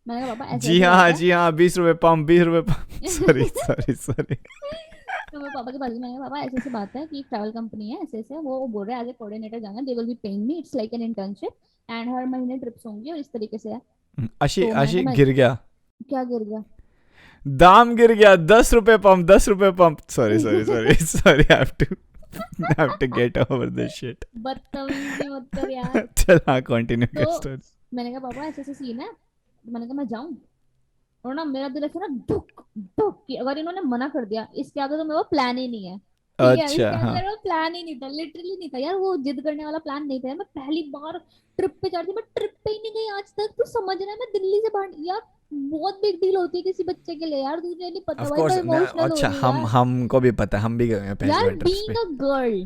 मैंने कहा पापा ऐसे जी ऐसे हाँ बात है। जी हाँ, 20 रुपए पंप, 20 रुपए पंप। Sorry sorry sorry. तो मैं पापा के पास गई, मैंने कहा पापा ऐसे ऐसे बात है कि ट्रैवल कंपनी है, ऐसे ऐसे वो बोल रहे हैं एज ए कोऑर्डिनेटर जाना, they will be paying me, it's like an internship and हर महीने ट्रिप्स होंगी और इस तरीके से है। आशी तो मैंने आशी कहा मैं गिर गया। क्या गिर गया? दाम गिर गया, 10 रुपए पंप, 10 रुपए pump. Sorry sorry sorry sorry, I have to get over this shit। बदतमीजी मत कर यार। चल हाँ, कंटिन्यू कर तो स्टोरी। मैंने कहा पापा ऐसे ऐसे सीन है, तो मैंने कहा मैं जाऊं, और ना मेरा दिल ऐसे ना धुक धुक की, अगर इन्होंने मना कर दिया इसके आगे तो मेरा प्लान ही नहीं है। ठीक है, अच्छा इसके आगे हाँ। मेरा प्लान ही नहीं था, लिटरली नहीं था यार, वो जिद करने वाला प्लान नहीं था यार। मैं पहली बार ट्रिप पे जा रही थी, मैं ट्रिप पे ही नहीं गई आज तक, तू समझ रहा है, मैं दिल्ली से बाहर यार, बहुत बिग डील होती है किसी बच्चे के लिए यार, तुझे नहीं पता ऑफ भाई, कोर्स। मैं इमोशनल हो अच्छा, रही हूँ हम यार। हमको भी पता है, हम भी गए हैं पहली यार बार ट्रिप्स being पे। a girl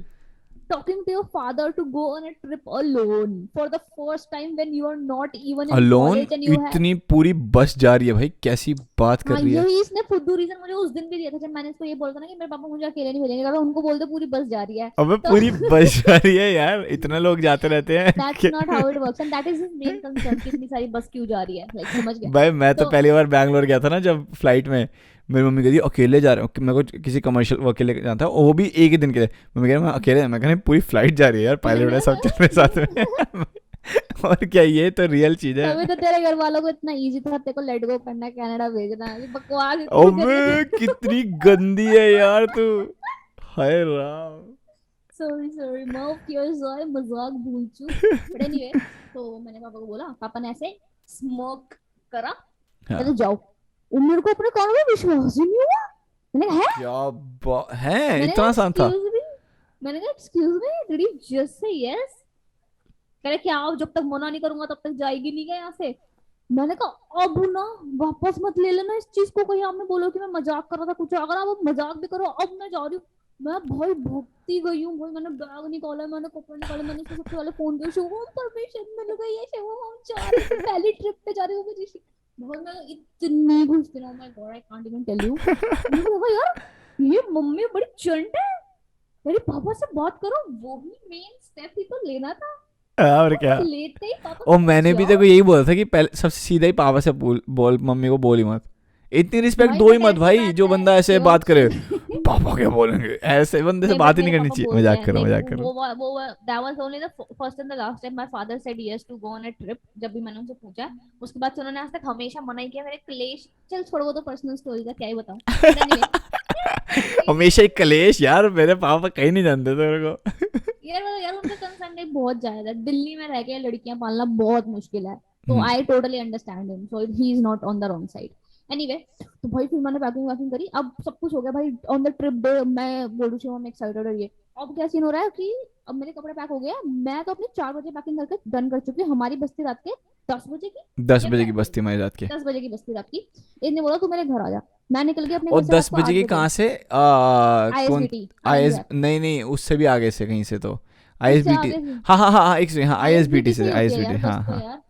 talking to your father to go on a trip alone for the first time when you are not even in alone, college and you have, इतनी पूरी बस जा रही है भाई, कैसी बात कर हाँ रही है। यही इसने फुद्दू रीजन मुझे उस दिन भी दिया था जब मैंने इसको ये बोला था ना कि मेरे पापा मुझे अकेले नहीं भेजेंगे, अगर उनको बोल दे पूरी बस जा रही है अबे तो पूरी बस जा रही है यार, इतने लोग जाते रहते हैं that's not how it works and that is his main concern कि इतनी सारी बस क्यों जा रही है, लाइक समझ गया। भाई मैं तो तो पहली बार बैंगलोर गया था ना, जब फ्लाइट में मेरी मम्मी कहती अकेले जा रहे हो, मेरे को किसी कमर्शियल वो अकेले जाना था, वो भी एक ही दिन के लिए। मम्मी कह रही मैं अकेले, मैं कह रही पूरी फ्लाइट जा रही है यार, पायलट है सब चल रहे साथ में। और क्या, ये तो रियल चीज है। तभी तो तेरे घर वालों को इतना इजी था तेरे को लेट गो करना, कनाडा भेजना, ये बकवास इतनी अबे करी थी। कितनी गंदी है यार तू, हाय राम। सॉरी सॉरी, माफ किया सॉरी, मजाक भूल चूक। बट एनीवे, तो मैंने पापा को बोला, पापा ने ऐसे स्मोक करा, हाँ। कहते जाओ। और मेरे को अपने कानों में विश्वास ही नहीं हुआ। मैंने कहा है, क्या है, मैंने इतना कहा आसान था। एक्सक्यूज मी, मैंने कहा excuse me, did you just say yes? कह रहे क्या, जब तक मना नहीं करूंगा तब तक जाएगी नहीं क्या यहाँ से? मैंने कहा अब ना वापस मत ले लेना इस चीज को, कहीं आपने बोलो कि मैं मजाक कर रहा था कुछ, अगर आप मजाक भी करो, अब मैं जा रही हूँ। मैं भाई भुगती गई हूँ भाई, मैंने बैग निकाला, मैंने कपड़े निकाले, मैंने इसको सबसे पहले फोन किया, शुभम परमिशन, मैंने कहा ये शुभम हम जा रहे थे पहली ट्रिप पे जा रहे हो ऋषि। बहुत मैं इतनी घुस रहा हूँ, my God I can't even tell you. मुझे लगा यार ये मम्मी बड़ी चंट है, मेरे पापा से बात करो, वो ही मेन स्टेप ही तो लेना था। और वो क्या। लेते ही पापा और कहते मैंने भी जाओ। तेको यही बोला था कि पहले सबसे सीधा ही पापा से बोल बोल, मम्मी को बोल ही मत, इतनी रिस्पेक्ट भाई दो ही बट मत ऐसी भाई, बात जो है, बंदा ऐसे शिवम बात करे। सुन। पापा क्या बोलेंगे, ऐसे बंदे से नहीं बट बात ही नहीं मेरे करनी पापा चाहिए। बोलते मजाक हैं, कर रहा हूँ, लाइक मजाक कर रहा हूँ। वो that was only the first and the last time my father said yes to go on a trip, जब भी मैंने उनसे पूछा, उसके बाद से उन्होंने आज तक हमेशा मना ही किया। मेरे क्लेश, चल छोड़, वो तो पर्सनल स्टोरी का क्या ही बताऊं, बट एनीवे। हमेशा ही कलेश यार, मेरे पापा कहीं नहीं जानते थे मेरे को। यार उनका कंसर्न एक बहुत ज्यादा है, दिल्ली में रह के लड़कियां पालना बहुत मुश्किल है, तो hmm. I totally understand him, so he is not on the wrong side. Anyway, तो भाई फिर मैंने पैकिंग वैकिंग करी, अब सब कुछ हो गया भाई ऑन द ट्रिप डे, मैं बोलूँ छी मैं एक्साइटेड है ये। अब क्या सीन हो रहा है कि अब मेरे कपड़े पैक हो गए हैं, मैं तो अपनी 4 बजे पैकिंग करके डन कर चुकी हूँ, हमारी बस्ती रात के 10 बजे की, 10 बजे की 11 बजे बस्ती की, हमारी रात के। 10 बजे की बस्ती रात की। इसने बोला तू मेरे घर आ जा, मैं निकल गई अपने और घर से रात 10 को बजे आठ की बजे कहाँ से, कौन, आईएसबीटी आनंद आईएस विहार, नहीं नहीं, उससे भी आगे से कहीं से तो, उससे आईएसबीटी। आगे से हाँ हाँ हाँ हाँ, एक सेकंड, हाँ आईएसबीटी आईएसबीटी से से, ही होती है आईएसबीटी, यार बस हाँ तो हाँ यार।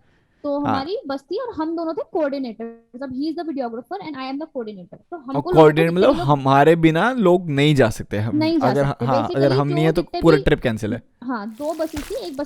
तो हाँ। हमारी बस्ती और हम दोनों थे कोऑर्डिनेटर, अब he is the videographer and I am the coordinator, तो और हमको लगा था कोऑर्डिनेट जितने मतलब भी लोग हमारे बिना लोग नहीं जा सकते हम, नहीं जा अगर सकते, हाँ, अगर बेसिकली हम नहीं जो है तो जितने पूरा भी, ट्रिप कैंसिल है। हाँ 2 बसेस थी, एक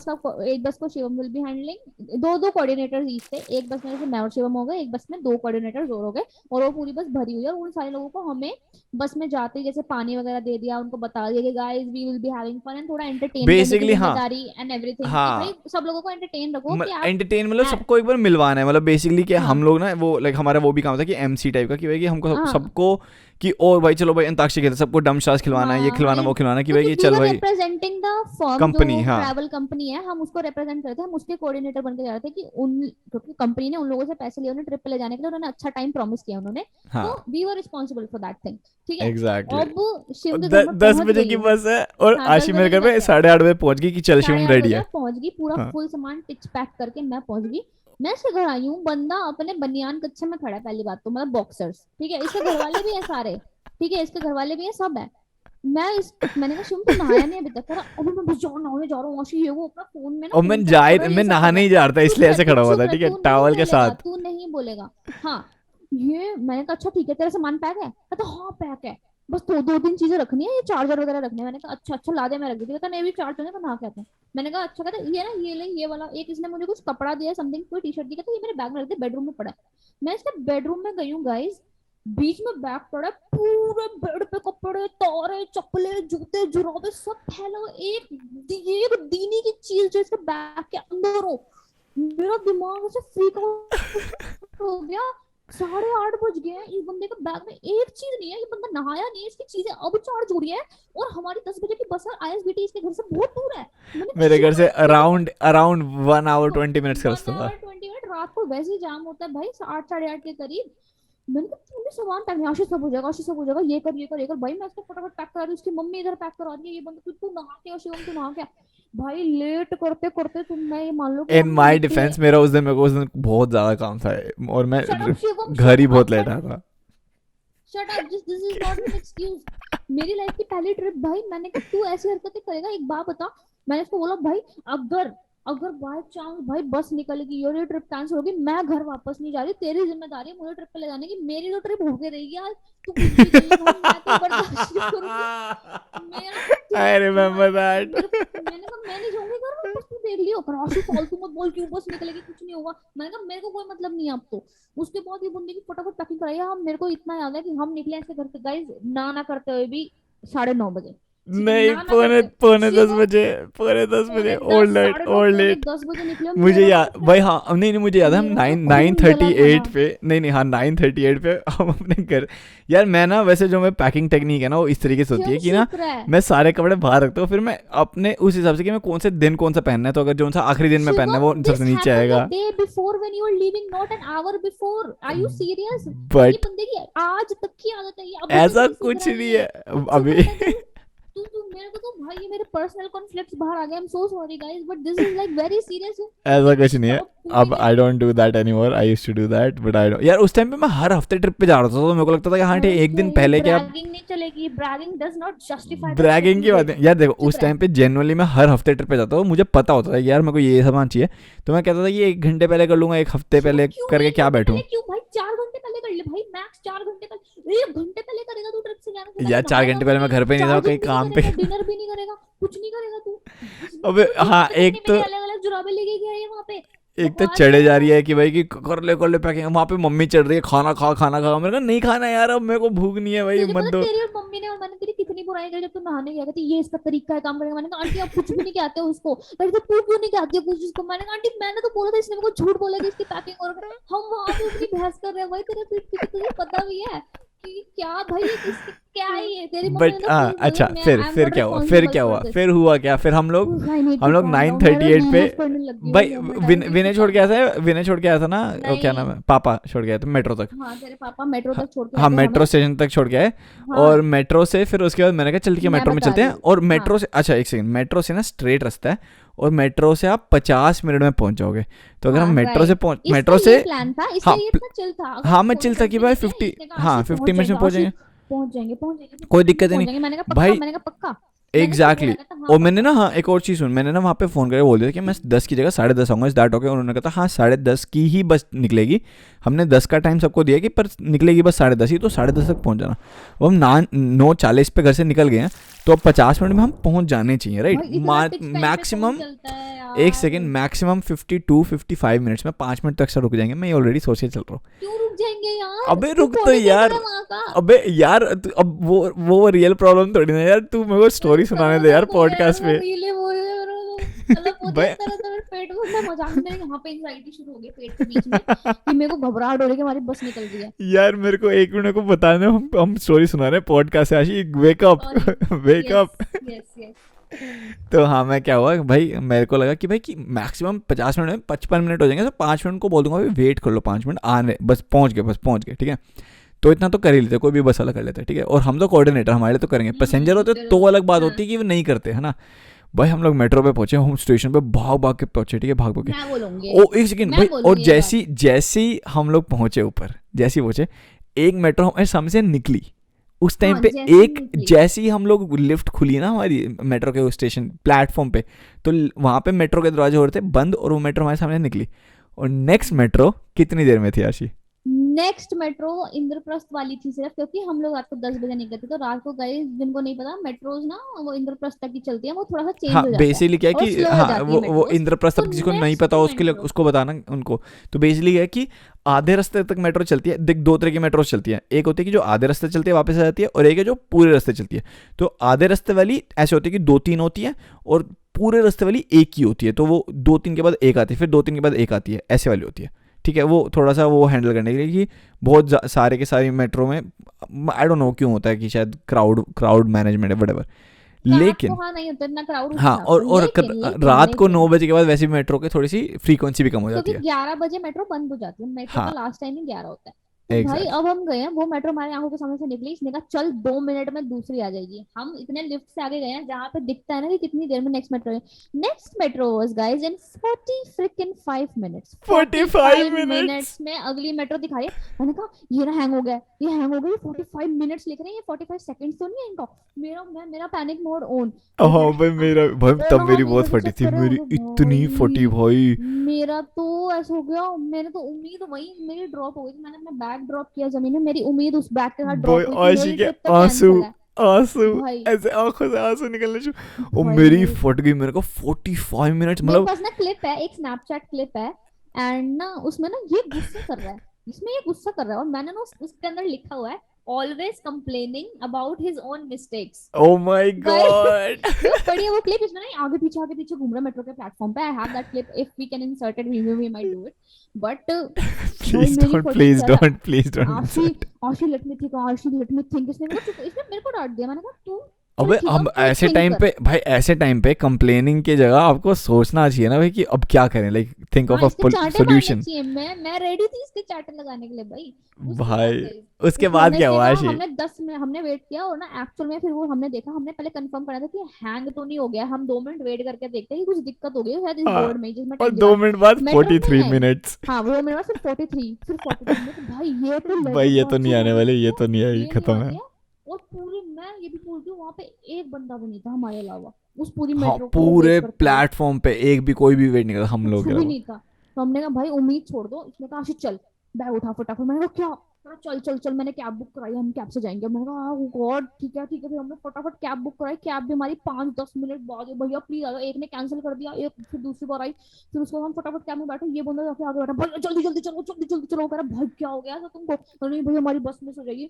बस को शिवम विल बी हैंडलिंग, दो दो कोऑर्डिनेटर्स ईच थे, एक बस में जैसे मैं और शिवम हो गए, एक बस में 2 कोऑर्डिनेटर्स और हो गए, और वो पूरी बस भरी हुई है, और उन सारे लोगों को हमें बस में जाते ही जैसे पानी वगैरह दे दिया, उनको बता दिया कि guys we will be having fun, and थोड़ा एंटरटेन करने की बेसिकली हाँ। जिम्मेदारी एंड एवरीथिंग, कि भाई हाँ, सब लोगों को एंटरटेन रखो कि आप एंटरटेन मतलब सबको एक बार मिलवाना है, मतलब बेसिकली कि हम हाँ लोग ना वो लाइक हमारा वो भी काम था कि एमसी टाइप का, कि भाई कि हमको हाँ सबको कि और भाई चलो भाई अंताक्षरी खेलते, सबको डमशास खिलवाना है, ये हाँ खिलवाना वो खिलवाना, कि भाई क्योंकि कि वी चल वर भाई रिप्रेजेंटिंग द फर्म, जो कंपनी। हाँ ट्रैवल कंपनी है, हम उसको रिप्रेजेंट करते हैं, हम उसके कोऑर्डिनेटर बन के जा रहे थे कि उन, क्योंकि कंपनी ने उन लोगों से पैसे लिए उन्हें ट्रिप पे ले जाने के लिए, उन्होंने अच्छा टाइम प्रॉमिस किया उन्होंने, तो हाँ we were responsible for that thing. ठीक है, एग्जैक्टली। अब शिव के घर में 10 पहुंच बजे गई की हूँ, बस है, और हाँ दस आशी मेरे बजे की घर बस पे है, 8:30 बजे पहुंच गई कि चल साढ़े शिवम आठ रेडी बजे है। पहुंच गई, पूरा हाँ फुल सामान टिच पैक करके मैं पहुंच गई। मैं इसके घर आई हूँ, बंदा अपने बनियान कच्छे में खड़ा है, पहली बात तो मतलब बॉक्सर्स, ठीक है, इसके घर वाले भी है सारे, ठीक है, इसके घर वाले भी है, सब है। मैंने कहा शिवम तू नहाया नहीं अभी तक, कह रहा अभी मैं बस जान नहाने जा रहा हूँ आशी, ये वो अपना फोन में ना और फोन चला रहा है, मैं ये सब कर नहाने रहा ही है। जा रहा था, इसलिए ऐसे तू खड़ा हुआ था, चुप रह, ठीक है, तू नहीं टावल के बोलेगा, साथ। तू नहीं बोलेगा। हाँ, ये मैंने कहा अच्छा ठीक है, तेरा सामान पैक है, कहता हाँ पैक है, बस दो तीन चीजें रखनी है, ये चार्जर वगैरह रखने हैं। मैंने कहा अच्छा अच्छा ला दे, मैं रख दी, कहता मैं भी चार्ज होने पर नहा के आता हूँ। मैंने कहा अच्छा, कहता ये ना ये ले ये वाला, एक इसने मुझे कुछ कपड़ा दिया समथिंग, कोई टी शर्ट दी, कहता ये मेरे बैग में रख दे, बेडरूम में पड़ा है। मैं इसके बेडरूम में गई हूँ गाइस, बीच में बैग पड़ा है, पूरे बेड पे कपड़े तारे चप्पले जूते जुराबे सब फैला हुआ, एक दीनी की चीज जो इसके बैग के अंदर हो। मेरा दिमाग ऐसे फ्रीक आउट हो गया, 8:30 बज गए हैं, इस बंदे का बैग में एक चीज नहीं है, ये बंदा नहाया नहीं है, इसकी चीजें अब चार्ज हो रही है, और हमारी 10 बजे की बस है, आईएसबीटी इसके घर से बहुत दूर है। मैंने मेरे घर से शिट, मेरे को अराउंड अराउंड 1 hour 20 minutes का रास्ता वन था। आवर ट्वेंटी मिनट रात को वैसे ही जाम होता है भाई, 8 साढ़े 8 के करीब। मैंने कहा तूने सामान पैक नहीं, आशीष सब हो जाएगा, आशीष सब हो जाएगा, ये कर ये कर ये कर, भाई मैं इसको फटाफट पैक करा रही हूँ, उसकी मम्मी इधर पैक करा रही है, ये बंदा तू नहा के, और शिवम तू नहा के, भाई लेट करते करते तुम, मैं ये मान लो कि इन हम माई निकले। डिफेंस मेरे को उस दिन बहुत ज़्यादा काम था, और मैं शट अप शिवम, घर शट ही बहुत अप, लेट आया था। Shut up, this is not an excuse. मेरी लाइफ की पहली ट्रिप भाई, मैंने कहा तू ऐसी हरकतें करेगा, एक बात बता। मैंने उसको बोला भाई, अगर अगर बाय चांस भाई बस निकलेगी और ये ट्रिप कैंसिल होगी, मैं घर वापस नहीं जा रही, तेरी जिम्मेदारी है मुझे ट्रिप पे ले जाने की, मेरी तो ट्रिप होके रहेगी आज, तू कुछ भी कर ले भाई, मैं तो बर्दाश्त नहीं करूंगी। मेरा आई तेरे रिमेम्बर भाई, दैट। मैंने कहा मैं नहीं जाऊंगी घर वापस, तू देख लियो, कराशी फालतू मत बोल, क्यों बस निकलेगी कुछ नहीं होगा। मैंने कहा मेरे को कोई मतलब नहीं है अब तो। उसके बाद ये बंदे की फटाफट पैकिंग कराई। हम, मेरे को इतना याद है कि हम निकले ऐसे घर से गाइस, ना करते हुए भी 9:30 बजे, नहीं, ना पौने करते पौने 10 शिवम, बजे, पौने 10 बजे, पौने ओल्ड 10, लेट, साढ़े नौ, ओल्ड पौने लेट। 10 बजे निकले मुझे मेरा तो याद भाई, हाँ नहीं नहीं मुझे याद है, हम मेरा तो नाइन नाइन खून थर्टी जला था एट ना। पे, नहीं हाँ 9:38 पे हम अपने घर। यार मैं ना, वैसे जो मैं पैकिंग टेक्निक है ना, वो इस तरीके से होती है शिव कि ना, शुक्र है मैं सारे कपड़े बाहर रखता हूँ, फिर मैं अपने उस हिसाब से कि मैं कौन से दिन कौन सा पहनना है, तो अगर जो सा आखिरी दिन में पहनना है वो शिवम, सबसे दिस नीचे हैपेंड अ आएगा। Day before when you are leaving, not an hour before, are you serious? ये बट बंदे की आज तक की आदत है, ये अभी तक ऐसा नहीं कुछ सुधरा नहीं ये, है कब अभी। सुधरना तू? तू मेरे को तो भाई, ये मेरे पर्सनल कॉन्फ्लिक्ट्स बाहर आ गए, I am so sorry guys, but this is like very serious. ऐसा मैंने कुछ नहीं है। स्टॉप पूरी अब आई मेरी। Don't do that any more, I used to do that, but I don't. यार उस टाइम पे मैं हर हफ्ते ट्रिप पे जा रहा था, तो मेरे को लगता था कि हाँ ठीक, एक दिन नहीं, पहले क्या। ब्रैगिंग नहीं चलेगी, bragging does not justify that shit bragging you की बात डिड। है यार, देखो चुप उस रह। टाइम पे जेनुअली मैं हर हफ्ते ट्रिप पे जाता हूँ, मुझे पता होता था कि यार मेरे को ये सामान चाहिए, तो मैं कहता था कि 1 घंटे पहले कर लूंगा, 1 हफ्ते शिवम पहले क्यों करके एक क्या घंटे बैठूं। पहले क्यों भाई, 4 घंटे पहले कर ले भाई, मैक्स 4 घंटे पहले, 1 घंटे पहले करेगा तू ट्रिप से जाने से पहले, यार चार नहाएगा घंटे भी पहले मैं नहीं, घर पे नहीं था, कहीं चार्जिंग भी नहीं काम पे। करेगा, डिनर भी नहीं करेगा, कुछ नहीं करेगा तू। अबे तू एक हाँ, से महीने एक मेरे तो अलग अलग जुराबे लेके गया है वहां पे, एक तो बकवास चढ़े कर जा रहा रही है। है कि भाई कि कर ले पैकिंग, वहां पे मम्मी चढ़ रही है खाना खा खाना खा, मैंने कहा नहीं खाना यार, अब मेरे को भूख नहीं है भाई, तुझे मत पता दो। तेरी और मम्मी ने और मैंने तेरी कितनी बुराई करी जब तू नहाने गया, कहती ये इसका तरीका है काम करने का। मैंने कहा आंटी आप कुछ भी नहीं कहते हो उसको। कहती तू क्यों नहीं कहती हो कुछ उसको। मैंने कहा आंटी मैंने तो बोला था, इसने मेरे को झूठ बोला कि इसकी पैकिंग और हम वहां पे इतनी बहस कर रहे हैं भाई, तेरे पीठ पीछे तुझे पता भी है कि क्या भाई ये किसकी क्या है ये। तेरी मम्मी ने बट तो हाँ खुद बोला अच्छा, मैं फिर आई एम फिर नॉट क्या हुआ, फिर रिस्पॉन्सिबल क्या फॉर हुआ, दिस। फिर हुआ क्या, फिर हम लोग आई नीड हम टू लोग काम नाइन डाउन, मैं थर्टी ना एट पे, लूज करने लग गई हूँ भाई ये moment, I need Vinay to छोड़ काम के आया डाउन। था, विनय छोड़ के आया था ना, वो क्या नाम नहीं, है, पापा छोड़ के आया था मेट्रो तक। हाँ तेरे पापा मेट्रो हाँ, तक छोड़ के आए हाँ थे मेट्रो हमें। स्टेशन तक छोड़ के आए, और हाँ मेट्रो से फिर उसके बाद मैंने कहा चल ठीक है मैं मेट्रो में बता चलते रही हैं, हूँ। और मेट्रो हाँ से, अच्छा एक सेकंड, मेट्रो से ना स्ट्रेट रास्ता है, और मेट्रो से आप 50 मिनट में पहुंच जाओगे। तो अगर हम हाँ मेट्रो से राइट, पहुंच, इसका मेट्रो से, ये प्लान था, इसका हाँ ये इतना चिल था, अगर हाँ हम मैं पौने चिल था 10 कि बजे भाई निकले, 50, इसने कहा हाँ आशीष पहुंच 50 मिनट्स जाएंगे, में पहुंचेंगे, आशीष पहुंच जाएंगे, पहुंच जाएंगे 50 कोई मिनट में दिक्कत ही पहुंच नहीं। जाएंगे। मैंने कहा पक्का, भाई मैंने कहा पक्का, मैंने खुद बोला एग्जैक्टली कहता हाँ और मैंने पक्का। ना, हाँ एक और चीज़ सुन, मैंने ना वहाँ पे फ़ोन करके बोल दिया कि मैं 10 की जगह 10:30 आऊँगा, स्टार्ट हो गया। उन्होंने कहा था हाँ 10:30 की ही बस निकलेगी, हमने 10 का टाइम सबको दिया कि पर निकलेगी बस 10:30 ही, तो 10:30 तक पहुँच जाना। अब हम 9:40 पे घर से निकल गए हैं, तो अब 50 मिनट में हम पहुँच जाने चाहिए, राइट। भाई इतना टिच टाइम पे कौन मैक्सिमम, चलता है एक यार? सेकेंड, मैक्सिमम 52-55 मिनट्स में 5 मिनट तक से रुक जाएंगे, मैं ऑलरेडी सोच के चल रहा हूँ। क्यों रुक जाएंगे यार, अबे तू रुक तो कोऑर्डिनेटर यार, है वहां का। अबे यार अब वो रियल प्रॉब्लम थोड़ी ना यार, तू मेरे को स्टोरी सुनाने दे यार दर्द हो गया यार, पॉडकास्ट वो पे। रीले वो मतलब होती है भाई तरह तरह पेट को, मैं मजाक नहीं, मेरे यहाँ पे एंजाइटी शुरू हो गई पेट के बीच में कि मेरे को घबराहट हो रही है कि हमारी बस निकल रही है। यार मेरे को 1 मिनट को बताने, हम स्टोरी सुना रहे हैं पॉडकास्ट से, आशी wake up sorry. Wake up. Yes yes yes. तो हाँ मैं क्या हुआ भाई, मेरे को लगा कि भाई कि मैक्सिमम 50 मिनट में 55 मिनट हो जाएंगे, तो 5 मिनट को बोल दूंगा भाई वेट कर लो, 5 मिनट आने, बस पहुंच गए, बस पहुंच गए, ठीक है। तो इतना तो कर ही लेते, कोई भी बस वाला कर लेते, ठीक है। और हम तो कोऑर्डिनेटर, हमारे लिए तो करेंगे, पैसेंजर होते तो अलग बात होती है कि वो नहीं करते, है ना। भाई हम लोग मेट्रो पे पहुंचे, हम स्टेशन पे भाग भाग के पहुंचे, ठीक है, भाग भाग के। मैं बोलूंगी, ओ एक सेकंड मैं भाई, और बोलूंगी ये बात। जैसे ही हम लोग पहुंचे ऊपर, जैसे ही पहुंचे, एक मेट्रो हमारे सामने से निकली उस टाइम हाँ पे, जैसे ही एक निकली, जैसे ही हम लोग लिफ्ट खुली ना हमारी मेट्रो के स्टेशन प्लेटफॉर्म पे, तो वहाँ पे मेट्रो के दरवाजे हो रहे थे बंद, और वो मेट्रो हमारे सामने निकली। और नेक्स्ट मेट्रो कितनी देर में थी आशी? नेक्स्ट मेट्रो इंद्रप्रस्थ वाली थी सिर्फ, क्योंकि हम लोग रात को 10 बजे निकले थे, तो रात को गए, जिनको नहीं पता मेट्रोज ना वो इंद्रप्रस्थ तक की चलती है, वो थोड़ा सा चेंज हाँ हो जाता है बेसिकली क्या है और कि स्लो हो हाँ जाती है वो मेट्रोज। इंद्रप्रस्थ, तो अब किसी को नहीं नेक्स्ट पता हो उसके लिए मेट्रो, उसको बताना उनको। तो बेसिकली क्या है कि आधे रास्ते तक मेट्रो चलती है, देख 2 तरह की मेट्रो चलती है, एक होती है कि जो आधे रास्ते चलती है वापस आ जाती है, और एक है जो पूरे रास्ते चलती है। तो आधे रास्ते वाली ऐसे होती है कि 2-3 होती है, और पूरे रास्ते वाली एक ही होती है, तो वो 2-3 के बाद एक आती है, फिर 2-3 के बाद एक आती है, ऐसे वाली होती है, ठीक है, वो थोड़ा सा वो हैंडल करने के लिए कि बहुत सारे के सारी मेट्रो में आई डोंट नो क्यों होता है कि शायद क्राउड मैनेजमेंट है व्हाटएवर, रात को लेकिन हाँ नहीं होता इतना क्राउड उस हाँ, हिसाब और से, और लेकिन लेकिन रात को 9 लेकिन बजे के बाद वैसे भी मेट्रो के थोड़ी सी फ्रीक्वेंसी भी कम हो जाती क्योंकि है। 11 बजे मेट्रो बंद हो जाती है, मेट्रो का हाँ लास्ट टाइम ही 11 होता है। तो भाई एग्जैक्ट। अब हम गए हैं, वो मेट्रो हमारे आंखों के सामने से निकली, इसने कहा चल 2 मिनट में दूसरी आ जाएगी। हम इतने लिफ्ट से आगे गए हैं जहां पे दिखता है ना कि कितनी देर में नेक्स्ट मेट्रो है। Next metro was guys in 40 fricking 5 minutes, 45 45 minutes. Minutes में अगली मेट्रो दिखाई है। मैंने कहा ये ना हैंग हो गया है, ये हैंग हो गया, ये 45 मिनट्स लिख रहे हैं, ये 45 सेकंड्स तो नहीं है इनका। मेरा पैनिक मोड ऑन। हाँ भाई मेरा भाई और तब मेरी हम बहुत इधर फटी चेक थी, कर रहे मेरी हो इतनी फटी भाई, भाई। मेरा तो ऐसा हो गया, मैंने तो उम्मीद वही मेरी ड्रॉप हो गई थी, मैंने अपना बैग ड्रॉप किया जमीन में, मेरी उम्मीद उस बैग के साथ भाई ड्रॉप हुई कि आशी मेरी के ट्रिप तो आंसू, कैंसिल है। आंसू भाई ऐसे आंखों से आंसू निकलने शुरू, और मेरी भाई फट गई। मेरे को 45 मिनट्स मेरे मतलब। पास ना क्लिप है, एक स्नैपचैट क्लिप है, एंड ना उसमें ना ये गुस्सा कर रहा है, इसमें ये गुस्सा कर रहा है, और मैंने ना उसके अंदर लिखा हुआ है always complaining about his own mistakes. Oh my भाई गॉड। वो पढ़िए वो क्लिप, इसमें ना आगे पीछे घूम रहा है मेट्रो के प्लेटफॉर्म पे। I have that clip, if we can insert it we might do it, but भाई प्लीज मेरी डोंट, फटी प्लीज कह रहा don't, please don't Ashi, Ashi let me think, Ashi let me think, इसने मेरे को डांट दिया। मैंने कहा तू चल अबे ठीक है, हम अब तू ऐसे थिंक टाइम कर। पे भाई, ऐसे टाइम पे कंप्लेनिंग की जगह आपको सोचना चाहिए ना भाई कि अब क्या करें, लाइक थिंक ऑफ हाँ अ इसके चांटे मारने सॉल्यूशन। चाहिए, मैं रेडी थी इसके चांटे लगाने के लिए भाई। उसके बाद भाई गई, उसके कुछ बाद होने क्या से हुआ ना आशी? हमने 10 मिनट हमने वेट किया, और ना एक्चुअल में फिर वो हमने देखा, हमने पहले कंफर्म करा था कि हैंग तो नहीं हो गया, हम 2 मिनट वेट करके देखते हैं कि कुछ दिक्कत हो गई है शायद इस हाँ, बोर्ड में जिसमें और टाइम दिखा 2 मिनट बाद मेट्रो नहीं 43 आई। मिनट्स। हाँ वो मेरे पास सिर्फ 43, सिर्फ 43 में, तो भाई ये तो भाई लेवल ये तो बात नहीं से आने हो वाले, गई ये है, तो नहीं आई, ये नहीं खत्म है। आती है। और पूरी मैं ये भी बोलती हूँ वहां पे एक बंदा भी नहीं था हमारे अलावा उस पूरी हाँ मेट्रो को वेट पूरे करते हुए, प्लेटफॉर्म पे एक भी कोई भी वेट नहीं कर हम कुछ लोग के भी अलावा। नहीं था। तो हमने कहा भाई उम्मीद छोड़ दो, इसने कहा आशीष चल बैग उठा फटाफट। मैंने कहा क्या, कहा, चल चल चल, मैंने कैब बुक कराई, हम कैब से जाएंगे। मैंने कहा गॉड ठीक है ठीक है, फिर हमने फटाफट कैब बुक कराई, कैब भी हमारी 5-10 मिनट बाद आई। भैया प्लीज आ जाओ, एक ने कैंसिल कर दिया, एक फिर दूसरी बार आई, फिर उसको हम फटाफट कैब में बैठे, ये बंदा जाके आगे बैठा, भाई जल्दी जल्दी चलो जल्दी जल्दी चलो। कह रहा भाई क्या हो गया ऐसा तुमको? नहीं भाई हमारी बस मिस हो जाएगी।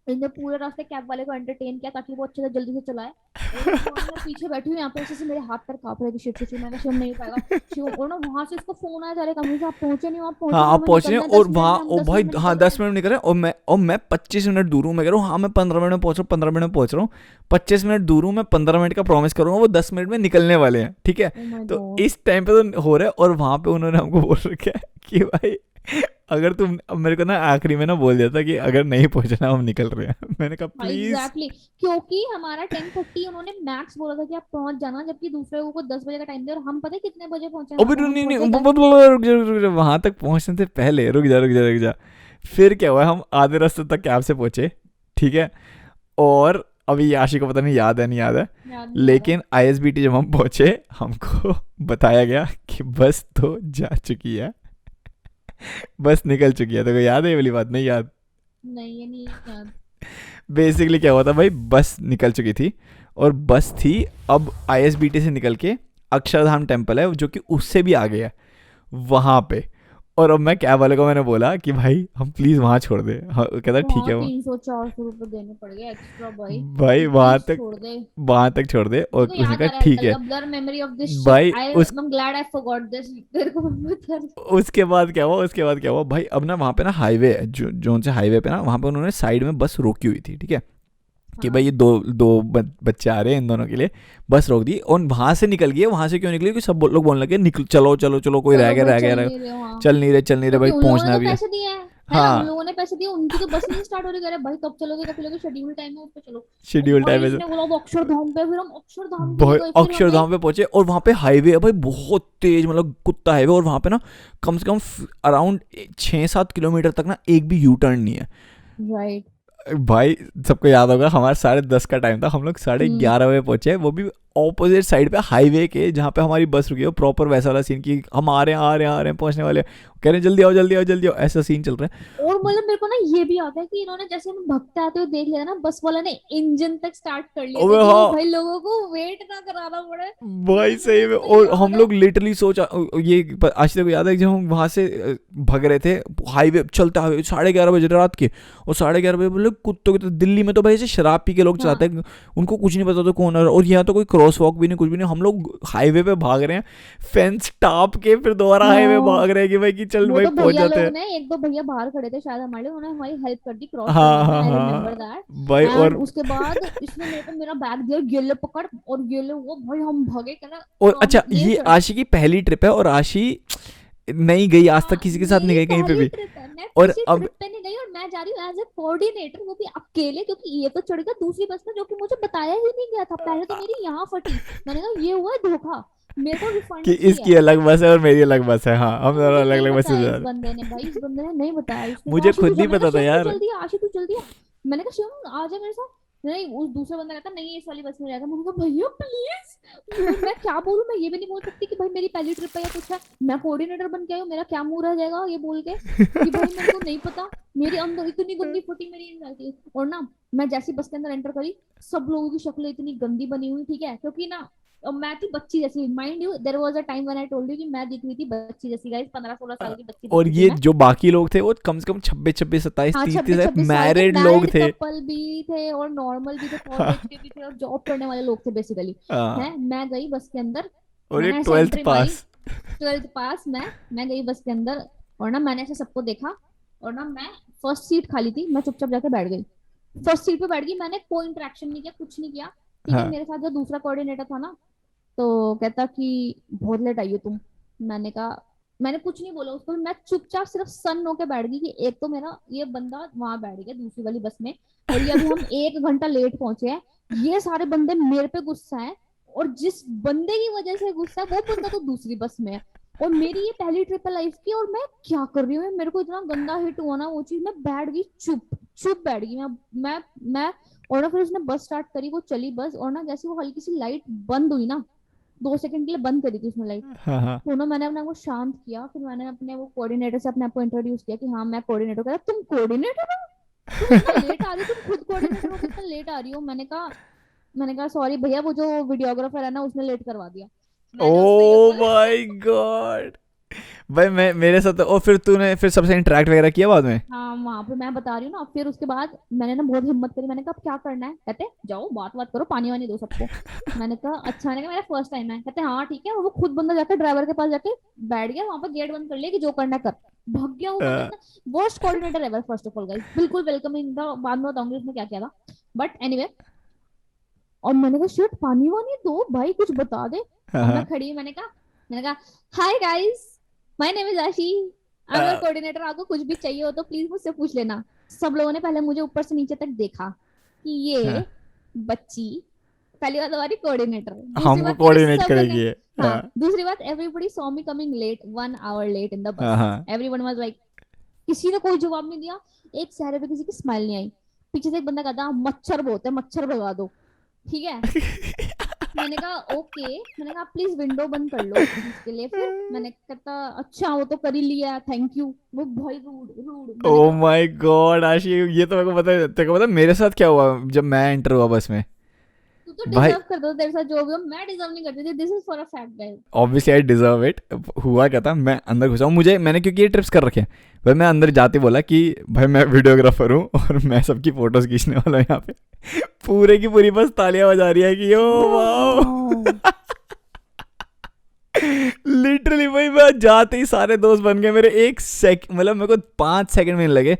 इनने पूरे रास्ते कैब वाले को एंटरटेन किया ताकि वो अच्छे से जल्दी से चलाए। और उसके बाद मैं पीछे बैठी हूँ यहाँ पे, ऐसे से मेरे हाथ पैर कांप रहे थे, शिट शिट शिट। मैंने शिव नहीं पाएगा शिव, और ना वहां से इसको फोन आया जा रहा है कमीज आप पहुंचे नहीं, आप पहुंचे हाँ नहीं, आप हमें पहुंच रहे निकलना हैं, है और 10 मिनट वहाँ में, हम ओ 10 भाई मिनट में हाँ निकल रहे 10 मिनट निकल रहे हैं, और मैं 25 मिनट दूर हूँ। मैं कह रहा हूँ हाँ मैं 15 मिनट में पहुंच रहा हूँ, 15 मिनट में पहुंच रहा हूँ। 25 मिनट दूर हूँ, मैं 15 मिनट का प्रॉमिस करूंगा, वो 10 मिनट में निकलने वाले हैं, ठीक है। ओ माय तो गॉड। इस टाइम पे तो हो रहा है, और वहां पे उन्होंने हमको बोल रखा है कि भाई अगर तुम, अब मेरे को ना आखिरी में ना बोल दिया था कि अगर नहीं पहुंचना हम निकल रहे हैं। मैंने कहा हाँ प्लीज। एग्जैक्टली क्योंकि हमारा 10:30 उन्होंने मैक्स बोला था कि आप पहुंच जाना, जबकि दूसरे को 10 बजे का टाइम दिया, और हम पता है कितने बजे पहुंचे वहां अबे पे? हम नहीं नहीं, पहुंचे 10। रुक जा, वहां तक पहुंचने से पहले रुक जा। फिर क्या हुआ, हम आधे रास्ते तक कैब से पहुंचे, ठीक है। और अभी आशी को पता नहीं याद है नहीं याद है, याद नहीं आ रहा। लेकिन आईएसबीटी जब हम पहुंचे हमको बताया गया कि बस तो जा चुकी है, बस निकल चुकी है। तो कोई याद है ये वाली बात? नहीं याद। नहीं ये नहीं याद। बेसिकली क्या हुआ था भाई, बस निकल चुकी थी, और बस थी अब आईएसबीटी से निकल के अक्षरधाम टेम्पल है जो कि उससे भी आगे है वहाँ पे। और अब मैं कैब वाले को मैंने बोला कि भाई हम प्लीज़ वहाँ छोड़ दे। हाँ, कहता ठीक है वो 300-400 रुपए देने पड़ गए एक्स्ट्रा भाई, भाई वहाँ प्लीज तक, छोड़ दे। वहाँ तक छोड़ दे। और तो उसने याद कहा आ रहा है ठीक हल्का है। हल्का ब्लर मेमोरी ऑफ दिस भाई शिट, आई उस am glad I forgot this. तेरे को बता उसके बाद क्या हुआ, उसके बाद क्या हुआ भाई, अब ना वहाँ पे ना हाईवे है, जोन से हाईवे पे ना, वहाँ पे उन्होंने साइड में बस रोकी हुई थी, ठीक है। कि भाई ये दो बच्चे आ रहे हैं, इन दोनों के लिए बस रोक दी। और वहां से निकल गई है। वहां से क्यों निकली? क्योंकि सब लोग बोलने लगे निकल, चलो चलो चलो, कोई रह चलो गया भाई रह गया चल रह नहीं रहे हो, हाँ चल नहीं रहे भाई, क्योंकि उन लोगों ने पहुंचना तो भी है। पैसे दिए हैं, है ना, उन हाँ लोगों ने पैसे दिए, उनकी तो बस नहीं स्टार्ट हो रही, कह रहे भाई कब चलोगे शेड्यूल टाइम है उस पे चलो। और शेड्यूल टाइम भाई है। इसने बोला वो अक्षरधाम पे, फिर हम अक्षरधाम के लिए भाई गए, फिर हमें अक्षरधाम पे पहुंचे, और वहां पे हाईवे है भाई, बहुत तेज, मतलब कुत्ता हाईवे। और वहां पे ना कम से कम अराउंड 6-7 किलोमीटर तक ना एक भी यू टर्न नहीं है राइट। भाई। सबको याद होगा हमारा 10:30 का टाइम था, हम लोग 11:30 बजे पहुंचे, वो भी ऑपोजिट साइड पे हाईवे के, जहाँ पे हमारी बस रुकी है। प्रॉपर वैसा वाला सीन कि हम आ रहे हैं पहुंचने वाले, कह रहे हैं जल्दी आओ, ऐसा सीन चल रहा है। और मतलब मेरे को ना ये भी आता है कि इन्होंने जैसे हम भगते आते हुए देख लिया ना, बस वाला ने इंजन तक स्टार्ट कर लिया अबे ताकि वो हाँ भाई लोगों को वेट ना कराना पड़े। भाई सही में। मेरे को और याद हम है। लोग लिटरली सोचा, ये आज तक याद है जब हम वहां से भग रहे थे, हाईवे चलता है 11:30 बजे रात के, और 11:30 बजे बोले कुत्तों की, तो दिल्ली में तो भाई ऐसे शराब पी के लोग हाँ चलाते हैं, उनको कुछ नहीं पता तो कौन है, और यहाँ तो कोई क्रॉस वॉक भी नहीं, कुछ भी नहीं, हम लोग हाईवे पे भाग रहे हैं, फेंस टाप के फिर दोबारा हाईवे हाँ। भाग रहे हैं कि भाई कि चल वो भाई तो पहुंच भैया जाते लोग हैं। ने, एक दो भैया बाहर खड़े थे शायद हमारे, उन्होंने हमारी हेल्प कर दी क्रॉस हाँ करने में, हाँ आई रिमेम्बर हाँ दैट। भाई। एंड और उसके बाद इसने मेरे को मेरा बैग दिया, ये ले पकड़, और ये ले वो, भाई हम भागे कहना अच्छा, ये ये चढ़। आशी की पहली ट्रिप है, और आशी नहीं गई आज तक हाँ किसी के साथ, नहीं मेरी गई कहीं पे पहली भी। ट्रिप है, मैं और किसी अब ट्रिप पे नहीं गई, और मैं जा रही हूँ एज ए कोऑर्डिनेटर, वो भी अकेले, क्योंकि ये तो चढ़ गया दूसरी बस में जो कि मुझे बताया ही नहीं गया था। पहले तो मेरी यहाँ फटी, मैंने कहा ये हुआ है धोखा, मेरे को कि रिफंड चाहिए। इसकी अलग बस है और मेरी अलग बस है, हाँ हम और दोनों मुझे अलग नहीं अलग बस से बताया जा इस रहे बंदे ने, भाई इस बंदे ने नहीं बताया, हैं। इसने कहा मुझे आशी तू खुद जा, नहीं मैंने पता कहा था शिवम तू यार। जल्दी आ, आशी तू जल्दी आ, मैंने कहा शिवम आ जा मेरे साथ, नहीं उस दूसरा बंदा कहता नहीं इस वाली बस में जाएगा, मैंने कहा भैया प्लीज, मैं क्या बोलूं, मैं ये भी नहीं बोल सकती कि भाई मेरी पहली ट्रिप है या कुछ है, मैं कोऑर्डिनेटर बन के आई हूँ, मेरा क्या मुंह रह जाएगा ये बोल के कि भाई मेरे को नहीं पता। मेरी अंदर इतनी गंदी फटी मेरी एंजाइटी, और ना मैं जैसी बस के अंदर एंटर करी, सब लोगों की शक्लें इतनी गंदी बनी हुई, ठीक है, क्योंकि ना और मैं थी बच्ची जैसी, mind you there was a time when I told you कि मैं दिख रही थी बच्ची जैसी, गाइस 15-16 साल की बच्ची दिख और रही थी ये मैं। जो बाकी लोग थे वो कम से कम 26-27 हाँ 30 छब्बीस 30 छब्बीस साल के मैरिड लोग मैरिड थे। कपल भी थे और नॉर्मल भी थे, कॉलेज के भी थे और जॉब करने वाले लोग थे बेसिकली। हाँ, है मैं गई बस के अंदर, और ये मैंने ऐसे 12th एंट्री मारी, पास। 12th पास मैं गई बस के अंदर, और ना मैंने ऐसे सबको देखा, और ना मैं फर्स्ट सीट खाली थी, मैं चुपचाप जाके बैठ गई, फर्स्ट सीट पे बैठ गई, मैंने कोई इंटरेक्शन नहीं किया, कुछ नहीं किया। ठीक है, हाँ मेरे साथ जो दूसरा कोऑर्डिनेटर था ना, तो कहता कि बहुत लेट आई हो तुम। मैंने कहा, मैंने कुछ नहीं बोला उसको, मैं चुपचाप सिर्फ सन होके बैठ गई कि एक तो मेरा ये बंदा वहां बैठ गया दूसरी वाली बस में, और ये अभी हम 1 घंटा लेट पहुंचे हैं, ये सारे बंदे मेरे पे गुस्सा है, और जिस बंदे की वजह से गुस्सा है वो बंदा तो दूसरी बस में है, और मेरी ये पहली ट्रिप है लाइफ की, और मैं क्या कर रही हूँ, मेरे को इतना गंदा हिट हुआ ना वो चीज, मैं बैठ गई चुप चुप बैठ गई मैं और ना फिर उसने बस स्टार्ट करी, वो चली बस, और ना जैसे वो हल्की सी लाइट बंद हुई ना, 2 सेकंड के लिए बंद करी थी उसने लाइट, हाँ हाँ। तो ना मैंने अपने आप को शांत किया, फिर मैंने अपने वो कोऑर्डिनेटर से अपने आप को इंट्रोड्यूस किया कि हाँ मैं कोऑर्डिनेटर, कह रहा तुम कोऑर्डिनेटर हो, तुम इतना लेट आ रही हो, तुम खुद कोऑर्डिनेटर हो, कितना लेट आ रही हो। मैंने कहा सॉरी भैया, वो जो वीडियोग्राफर है ना उसने लेट करवा दिया, मैंने उसको ये ओ बोला। My God. भाई मैं मेरे साथ और फिर तूने फिर सबसे इंटरेक्ट वगैरह किया बाद में? हाँ वहां पे मैं बता रही हूँ ना, फिर उसके बाद मैंने ना बहुत हिम्मत करी, मैंने कहा अब क्या करना है, कहते जाओ बात बात करो, पानी वानी दो सबको। मैंने कहा अच्छा, मैंने कहा मेरा फर्स्ट टाइम है, कहते हाँ ठीक है, वो खुद बंदा जाकर ड्राइवर के पास जाके बैठ गया वहां पर, गेट बंद कर लिया कि जो करना है कर, भाग गया वो बंदा, हाँ, इतना worst coordinator ever first of all guys, बिल्कुल वेलकमिंग था, बाद में बताऊंगी उसने क्या किया था, बट एनीवे। और मैंने कहा शिट पानी वानी दो भाई, कुछ बता दे। हाँ, अब मैं हाँ। खड़ी, मैंने कहा hi guys, my name is आशी, आई एम योर कोऑर्डिनेटर, आपको कुछ भी चाहिए हो तो प्लीज मुझसे पूछ लेना। सब लोगों ने पहले मुझे ऊपर से नीचे तक देखा कि ये हाँ, बच्ची, पहली बात हमारी कोऑर्डिनेटर, दूसरी हमको बात मेरे कोऑर्डिनेट सबने, करेगी ये। हाँ हाँ दूसरी बात everybody saw me coming late 1 hour late in the हाँ बस, हाँ। एवरीवन वाज लाइक, किसी ने कोई जवाब नहीं दिया, एक चेहरे पे किसी की स्माइल नहीं आई, पीछे से एक बंदा कहता मच्छर बहुत है, मच्छर भगा दो, ठीक है। मैंने कहा ओके, मैंने कहा प्लीज विंडो बंद कर लो इसके लिए, फिर मैंने कहता अच्छा वो तो कर ही लिया थैंक यू, वो भाई रूड रूड, मैंने ओ कहा माय गॉड आशी, ये तो मेरे को पता है, तेरे को पता है मेरे साथ क्या हुआ जब मैं एंटर हुआ बस में? तू तो भाई डिजर्व करता था, तेरे साथ जो भी हो, मैं डिजर्व नहीं करती थी, this is for a fact guys. Obviously I deserve it. हुआ क्या था, मैं अंदर घुसा हूँ, मैंने क्योंकि ये ट्रिप्स कर रखे हैं भाई, मैं अंदर जाते बोला कि भाई मैं वीडियोग्राफर हूँ और मैं सबकी फोटोज खींचने वाला हूँ यहाँ पे। पूरे की पूरी बस तालियां बजा रही है कि ओ वाओ। लिटरली भाई मैं जाते ही सारे दोस्त बन गए मेरे, मतलब मेरे को 5 सेकंड में लगे,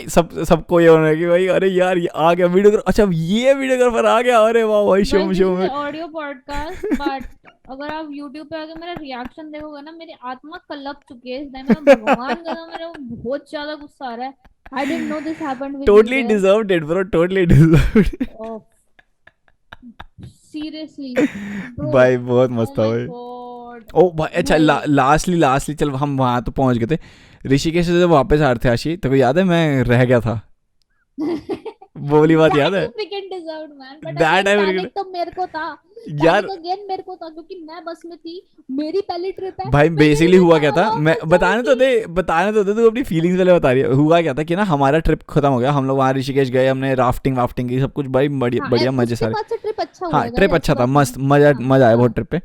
सबको ये होना है कि भाई अरे यार ये आ गया वीडियोग्राफर, अच्छा ये वीडियोग्राफर आ गया, अरे वाह भाई शो शो में। ऑडियो पॉडकास्ट, बट अगर आप YouTube पे आके मेरा रिएक्शन देखोगे ना, मेरी आत्मा कलप चुकी है इस टाइम, मेरा भगवान का मेरे को बहुत ज्यादा गुस्सा आ रहा है, I didn't know this happened with me totally deserved it bro, totally deserved. There, seriously bro, भाई बहुत ओ मस्त था माय भाई। गॉड ओ भाई अच्छा, भाई। लास्टली चल हम वहां तो पहुंच गए थे, ऋषिकेश से जब वापस आ रहे थे आशी, तो याद है मैं रह गया था, वो वाली बात याद है? That you freaking deserved, man. But that again, I panic तो मेरे को था, यार। panic again मेरे को था, क्योंकि मैं बस में थी, मेरी पहली ट्रिप है, भाई मैं बेसिकली कहीं हुआ भी क्या था, जाऊँ, मैं फंस बताने तो दे तू अपनी फीलिंग्स पहले बता रही है। हुआ क्या था कि ना हमारा ट्रिप खत्म हो गया, हम लोग वहाँ ऋषिकेश गए, हमने राफ्टिंग की सब कुछ, भाई बढ़िया हाँ बढ़िया मजे उसके सारे। बाद से ट्रिप अच्छा हुआ हाँ है ट्रिप guys, अच्छा ऐसी था, बात नहीं मस्त है। मजा हाँ मजा आया हाँ बहुत ट्रिप पे।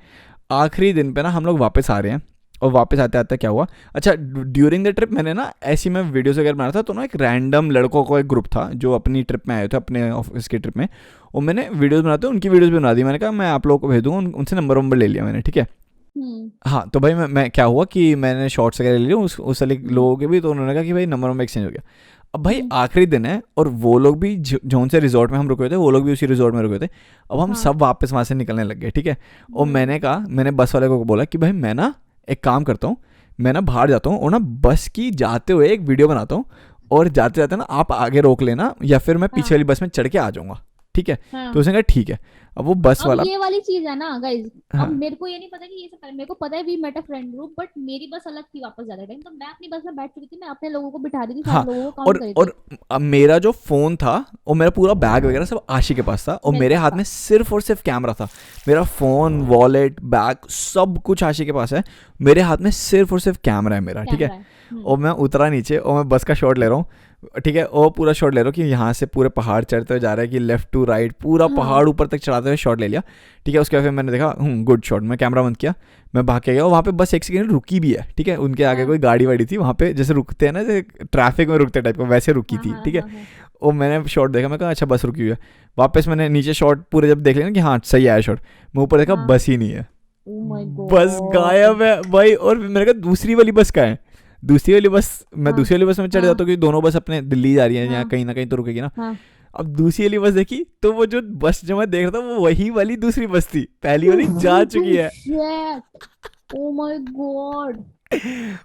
आखिरी दिन पे ना हम लोग वापस आ रहे हैं, और वापस आते आते क्या हुआ, अच्छा ड्यूरिंग द ट्रिप मैंने ना ऐसी मैं वीडियोस वगैरह बना था, तो ना एक रैंडम लड़कों का एक ग्रुप था जो अपनी ट्रिप में आए थे, अपने ऑफिस की ट्रिप में, और मैंने वीडियोस बनाते उनकी वीडियोस भी बना दी। मैंने कहा मैं आप लोगों को भेज दूँगा, उनसे नंबर वंबर ले लिया मैंने, ठीक है। हम्म। हाँ तो भाई मैं क्या हुआ कि मैंने शॉर्ट्स वगैरह ले लिए उस वाले हम्म। लोगों के भी, तो उन्होंने कहा कि भाई नंबर वंबर एक्सचेंज हो गया। अब भाई हम्म। आखिरी दिन है और वो लोग भी जौन से रिजॉर्ट में हम रुके हुए थे वो लोग भी उसी रिजॉर्ट में रुके थे। अब हम हाँ। सब वापस वहाँ से निकलने लग गए, ठीक है। और हम्म। मैंने कहा, मैंने बस वाले को बोला कि भाई मैं ना एक काम करता हूँ, मैं ना बाहर जाता हूँ और ना बस की जाते हुए एक वीडियो बनाता हूँ, और जाते जाते ना आप आगे रोक लेना या फिर मैं पीछे हाँ। वाली बस में चढ़ के आ जाऊँगा, ठीक है। तो हाँ। उसने कहा ठीक है। अब वो बस अब वाला, ये वाली चीज है ना गाइज, अब हाँ मेरे को ये नहीं पता कि ये सब मेरे को पता है we met a friend group, but मेरी बस अलग थी वापस जाते टाइम, तो मैं अपनी बस में बैठ चुकी थी, मैं अपने लोगों को बिठा रही थी, सारे हाँ, लोगों को काउंट और कर रही थी। और अब मेरा जो फ़ोन था और मेरा पूरा बैग वगैरह सब आशी के पास था, और मेरे मेरे पास हाथ था में सिर्फ और सिर्फ कैमरा था। मेरा फ़ोन, वॉलेट, बैग सब कुछ आशी के पास है, मेरे हाथ में सिर्फ और सिर्फ कैमरा है मेरा, ठीक है। कैमरा है। और मैं उतरा नीचे और मैं बस का शॉट ले रहा हूँ, ठीक है। और पूरा शॉट ले रहा हूँ कि यहाँ से पूरे पहाड़ चढ़ते हुए जा रहा है कि लेफ्ट टू राइट, पूरा हाँ। पहाड़ ऊपर तक चढ़ाते हुए शॉट ले लिया, ठीक है। उसके बाद फिर मैंने देखा गुड शॉट, मैं कैमरा बंद किया, मैं भाग के गया, और वहाँ पे बस एक सेकंड रुकी भी है, ठीक है। उनके आगे हाँ। कोई गाड़ी वाड़ी थी वहाँ पे, जैसे रुकते हैं ना, जैसे ट्रैफिक में रुकते टाइप का, वैसे रुकी हाँ। थी, हाँ। ठीक है। हाँ। हाँ। और मैंने शॉट देखा, मैं कहा अच्छा बस रुकी हुई है। वापस मैंने नीचे शॉट पूरे जब देख लिया ना कि हाँ सही आया शॉट, मैं ऊपर देखा हाँ। बस ही नहीं है, ओ माय बस गॉड। गायब है भाई। और मैंने कहा दूसरी वाली बस कहाँ है, दूसरी वाली बस, मैं हाँ। दूसरी वाली बस में चढ़ हाँ। जाता हूँ क्योंकि दोनों बस अपने दिल्ली जा रही है या हाँ। कहीं ना कहीं तो रुकेगी ना। हाँ। अब दूसरी वाली बस देखी तो वो जो बस जो मैं देख रहा था वो वही वाली दूसरी बस थी, पहली वाली जा चुकी है। Shit. Oh my god.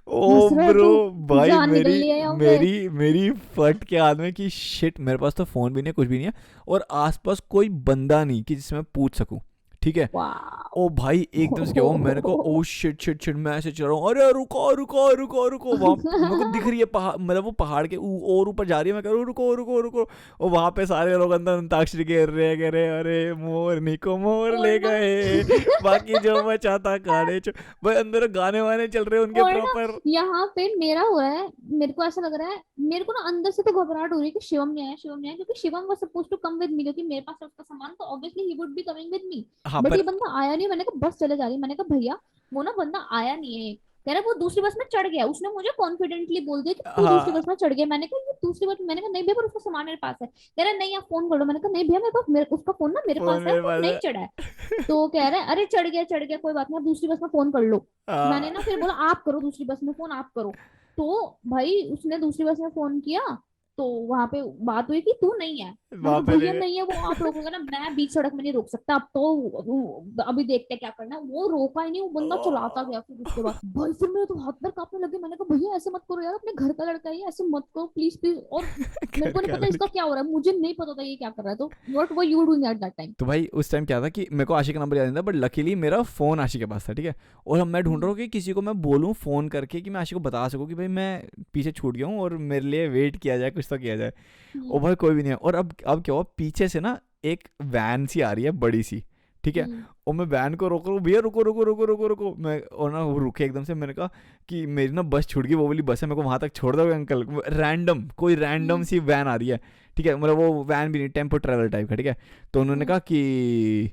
Oh हंस रहा है ब्रो, तू? भाई जान मेरी निकल रही है यहाँ पे। मेरी मेरी फट के हाथ में कि शिट, मेरे पास तो फोन भी नहीं है, कुछ भी नहीं है, और आसपास कोई बंदा नहीं कि जिससे मैं पूछ सकूं, ठीक है। वाह। ओ भाई एकदम से क्या हुआ, मैंने कहा ओ शिट शिट शिट, मैं ऐसे चल रहा हूँ, अरे रुको रुको रुको रुको, वहाँ मेरे को दिख रही है पहाड़, मतलब वो पहाड़ के और ऊपर जा रही है, मैं कह रहा हूँ रुको रुको रुको। और वहाँ पे सारे लोग अंदर अंताक्षरी खेल रहे हैं, कह रहे अरे मोरनी को मोर और ले ना गए, बाकी जो बचा था खाने भाई अंदर गाने वाने चल रहे हैं उनके और ना प्रॉपर। यहाँ पे मेरा हो रहा है, मेरे को ऐसा लग रहा है, मेरे को ना अंदर से तो घबराहट हो रही है कि शिवम नहीं आया, शिवम नहीं आया, क्योंकि Shivam was suppose to come with me, क्योंकि मेरे पास है उसका सामान, तो obviously he would be coming with me. हाँ बट पर ये बंदा आया नहीं, मैंने कहा बस चले जा रही है, मैंने कहा भैया वो ना बंदा आया नहीं है, कह रहा है वो दूसरी बस में चढ़ गया, उसने मुझे कॉन्फिडेंटली बोल दिया कि तू दूसरी बस हाँ में चढ़ गया, मैंने कहा ये दूसरी बस, मैंने कहा नहीं भैया पर उसका सामान मेरे पास है, कह रहा है नहीं आप फोन कर लो, मैंने कहा नहीं भैया मेरे पास उसका फोन ना मेरे फोन पास है, मेरे वो पास नहीं है। चढ़ा है। तो कह रहा है अरे चढ़ गया कोई बात नहीं, आप दूसरी बस में फोन कर लो। मैंने हाँ ना फिर बोला आप करो दूसरी बस में फोन, आप करो। तो भाई उसने दूसरी बस में फोन किया, तो वहां पे बात हुई कि तू नहीं है, मैंने वहाँ कहा पे भैया नहीं। नहीं है वो, आप रोकोगे ना, मैं बीच सड़क में नहीं रोक सकता, अब तो अभी देखते हैं क्या करना है। वो रोका ही नहीं, वो बंदा चलाता गया, फिर उसके बाद भाई फिर मेरे तो हाथ पैर कांपने लगे, मैंने कहा भैया ऐसे मत करो यार, अपने घर का लड़का है ये, ऐसे मत करो प्लीज प्लीज। और मेरे घर को नहीं का पता इसका लड़का। क्या हो रहा है, मुझे नहीं पता था ये क्या कर रहा है, तो what were you doing at that time? तो भाई उस टाइम क्या था कि मेरे को आशी का नंबर याद नहीं था, बट लकीली मेरा फ़ोन आशी के पास था, ठीक है। और अब मैं ढूंढ रहा हूँ कि किसी को मैं बोलूँ फ़ोन करके कि मैं आशी को बता सकूँ कि भाई मैं पीछे छूट गया हूँ और मेरे लिए वेट किया जाए, कुछ तो किया जाए। और भाई कोई भी नहीं है। और अब क्या हुआ, पीछे से ना एक वैन सी आ रही है बड़ी सी, ठीक है। और मैं वैन को रोक रहा हूँ, भैया रुको रुको रुको रुको रुको, मैं और ना वो रुके एकदम से। मैंने कहा कि मेरी ना बस छूट गई, वो वाली बस है, मेरे को वहाँ तक छोड़ दोगे अंकल। रैंडम कोई रैंडम सी वैन आ रही है, ठीक है, मतलब वो वैन भी नहीं, टेम्पो ट्रैवल टाइप का, ठीक है। तो उन्होंने कहा कि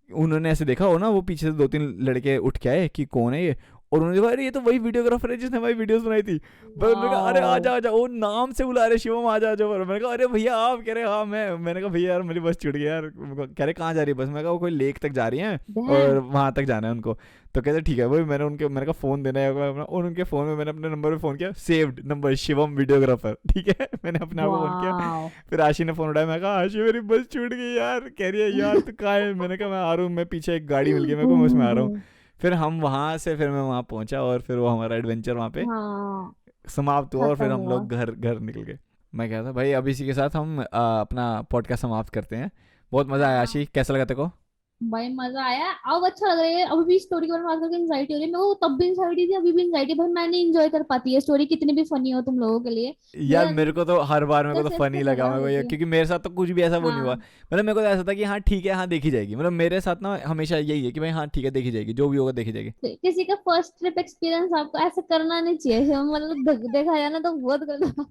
उन्होंने ऐसे देखा हो ना, वो पीछे से दो तीन लड़के उठ के आए कि कौन है ये, और उन्होंने कहा अरे ये तो वही वीडियोग्राफर है जिसने हमारी वीडियोस बनाई थी। मैं उन्होंने कहा अरे वाओ। आ जा, वो नाम से बुला रहे शिवम, आ जा। मैंने कहा अरे भैया आप, कह रहे हाँ मैंने कहा भैया यार मेरी बस छूट गई यार। कह रहे कहाँ जा रही है बस, मैं कहा वो कोई लेक तक जा रही है और वहाँ तक जाना है उनको। तो कहते ठीक है भाई, मैंने कहा फ़ोन देना है अपना, और उनके फ़ोन में मैंने अपने नंबर पे फ़ोन किया, सेव्ड नंबर शिवम वीडियोग्राफर, ठीक है। मैंने अपने आप को फ़ोन किया। वाओ। फिर आशी ने फ़ोन उठाया, मैं कहा आशी मेरी बस छूट गई यार, कह रही है यार तू कहाँ है। मैंने कहा मैं आ रहा हूँ, मैं पीछे एक गाड़ी मिल गई मेरे को, मैं उसमें आ रहा हूँ। फिर हम वहाँ से, फिर मैं वहाँ पहुँचा और फिर वो हमारा एडवेंचर वहाँ पे हाँ समाप्त हुआ, और खत्म फिर हम हुआ। लोग घर घर निकल गए। मैं कह था भाई अब इसी के साथ हम अपना पॉडकास्ट समाप्त करते हैं। बहुत मज़ा आया हाँ आशी, कैसा लगा तेरे को? भाई मजा आया, अब अच्छा लग रहा है, अभी भी स्टोरी के बारे में बात करके एंजाइटी हो रही है मेरे को, तब भी एंजाइटी थी अभी भी एंजाइटी, भाई मैं नहीं एंजॉय कर पाती है स्टोरी, कितनी भी फनी हो तुम लोगों के लिए। यार मेरा मेरे को तो हर बार, मेरे को तो जैसे फनी ऐसे लगा खराब मेरे को ये, होती है। क्योंकि मेरे साथ तो कुछ भी ऐसा वो नहीं हुआ। हाँ। मतलब मेरे को तो ऐसा था कि हाँ ठीक है, हाँ देखी जाएगी, मतलब मेरे साथ ना हमेशा यही है कि भाई हाँ ठीक है देखी जाएगी, जो भी होगा देखी जाएगी। किसी का फर्स्ट ट्रिप एक्सपीरियंस आपको ऐसे करना नहीं चाहिए, मतलब देखा जाए ना तो बहुत गलत।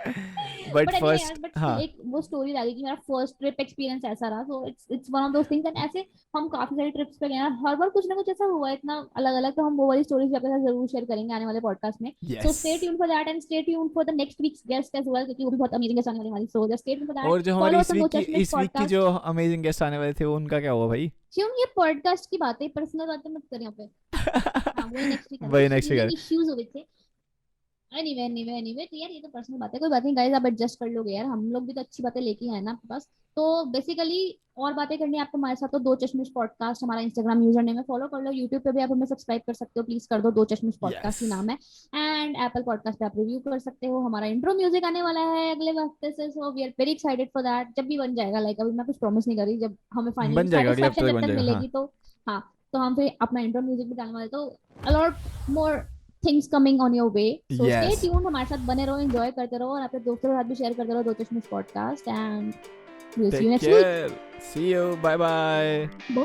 बट बट एनीवे यार, फर्स्ट बट हाँ एक वो स्टोरी लगी कि मेरा फर्स्ट ट्रिप एक्सपीरियंस ऐसा रहा, so it's one of those things. And ऐसे हम काफी सारी ट्रिप्स पे गए हैं, हर बार कुछ ना कुछ ऐसा हुआ है इतना अलग अलग, तो हम वो वाली स्टोरीज आपके साथ जरूर शेयर करेंगे आने वाले पॉडकास्ट में। So yes. Stay tune for that, and stay tune for the next week's guest as well, क्योंकि वो भी बहुत अमेजिंग गेस्ट आने वाली हमारी। So just stay tune for that, और जो हमारी फॉलो अस ऑन दो चश्मिश इस वीक की जो पॉडकास्ट। अमेजिंग गेस्ट आने वाले थे उनका क्या हुआ भाई? क्यों ये पॉडकास्ट की बातें, पर्सनल बातें मत कर यहाँ पे। हाँ वही नेक्स्ट वीक करेंगे, वही कुछ नेक्स्ट वीक। इश्यूज हुए थे। एनीवे तो यार ये तो पर्सनल बात है, कोई बात नहीं गाइस, आप एडजस्ट कर लोगे यार, हम लोग भी तो अच्छी बातें लेके आए ना आपके पास। तो बेसिकली और बातें करनी है आपको हमारे साथ, तो दो चश्मिश पॉडकास्ट हमारा इंस्टाग्राम यूजर नेम है, फॉलो कर लो। यूट्यूब पे भी आप हमें सब्सक्राइब कर सकते हो, प्लीज कर दो, दो चश्मिश यस। पॉडकास्ट ही नाम है। एंड एप्पल पॉडकास्ट पे आप रिव्यू कर सकते हो। हमारा इंट्रो म्यूजिक आने वाला है अगले हफ्ते से, so we are very excited for that, जब भी बन जाएगा। लाइक अभी मैं कुछ प्रॉमिस नहीं कर रही, जब हमें फाइनली बन जाएगा, अगले हफ्ते सेटिस्फेक्शन तक जब बन तक जाएगा हाँ। मिलेगी तो हाँ, तो हम फिर अपना इंट्रो म्यूजिक भी डालने वाले, तो a lot more things coming on your way. So stay yes. Tuned, हमारे साथ बने रहो, एंजॉय करते रहो, और अपने दोस्तों के साथ भी शेयर करते रहो दो Chashmish podcast. And we'll see take you next week. Care. See you. Bye bye. Bye.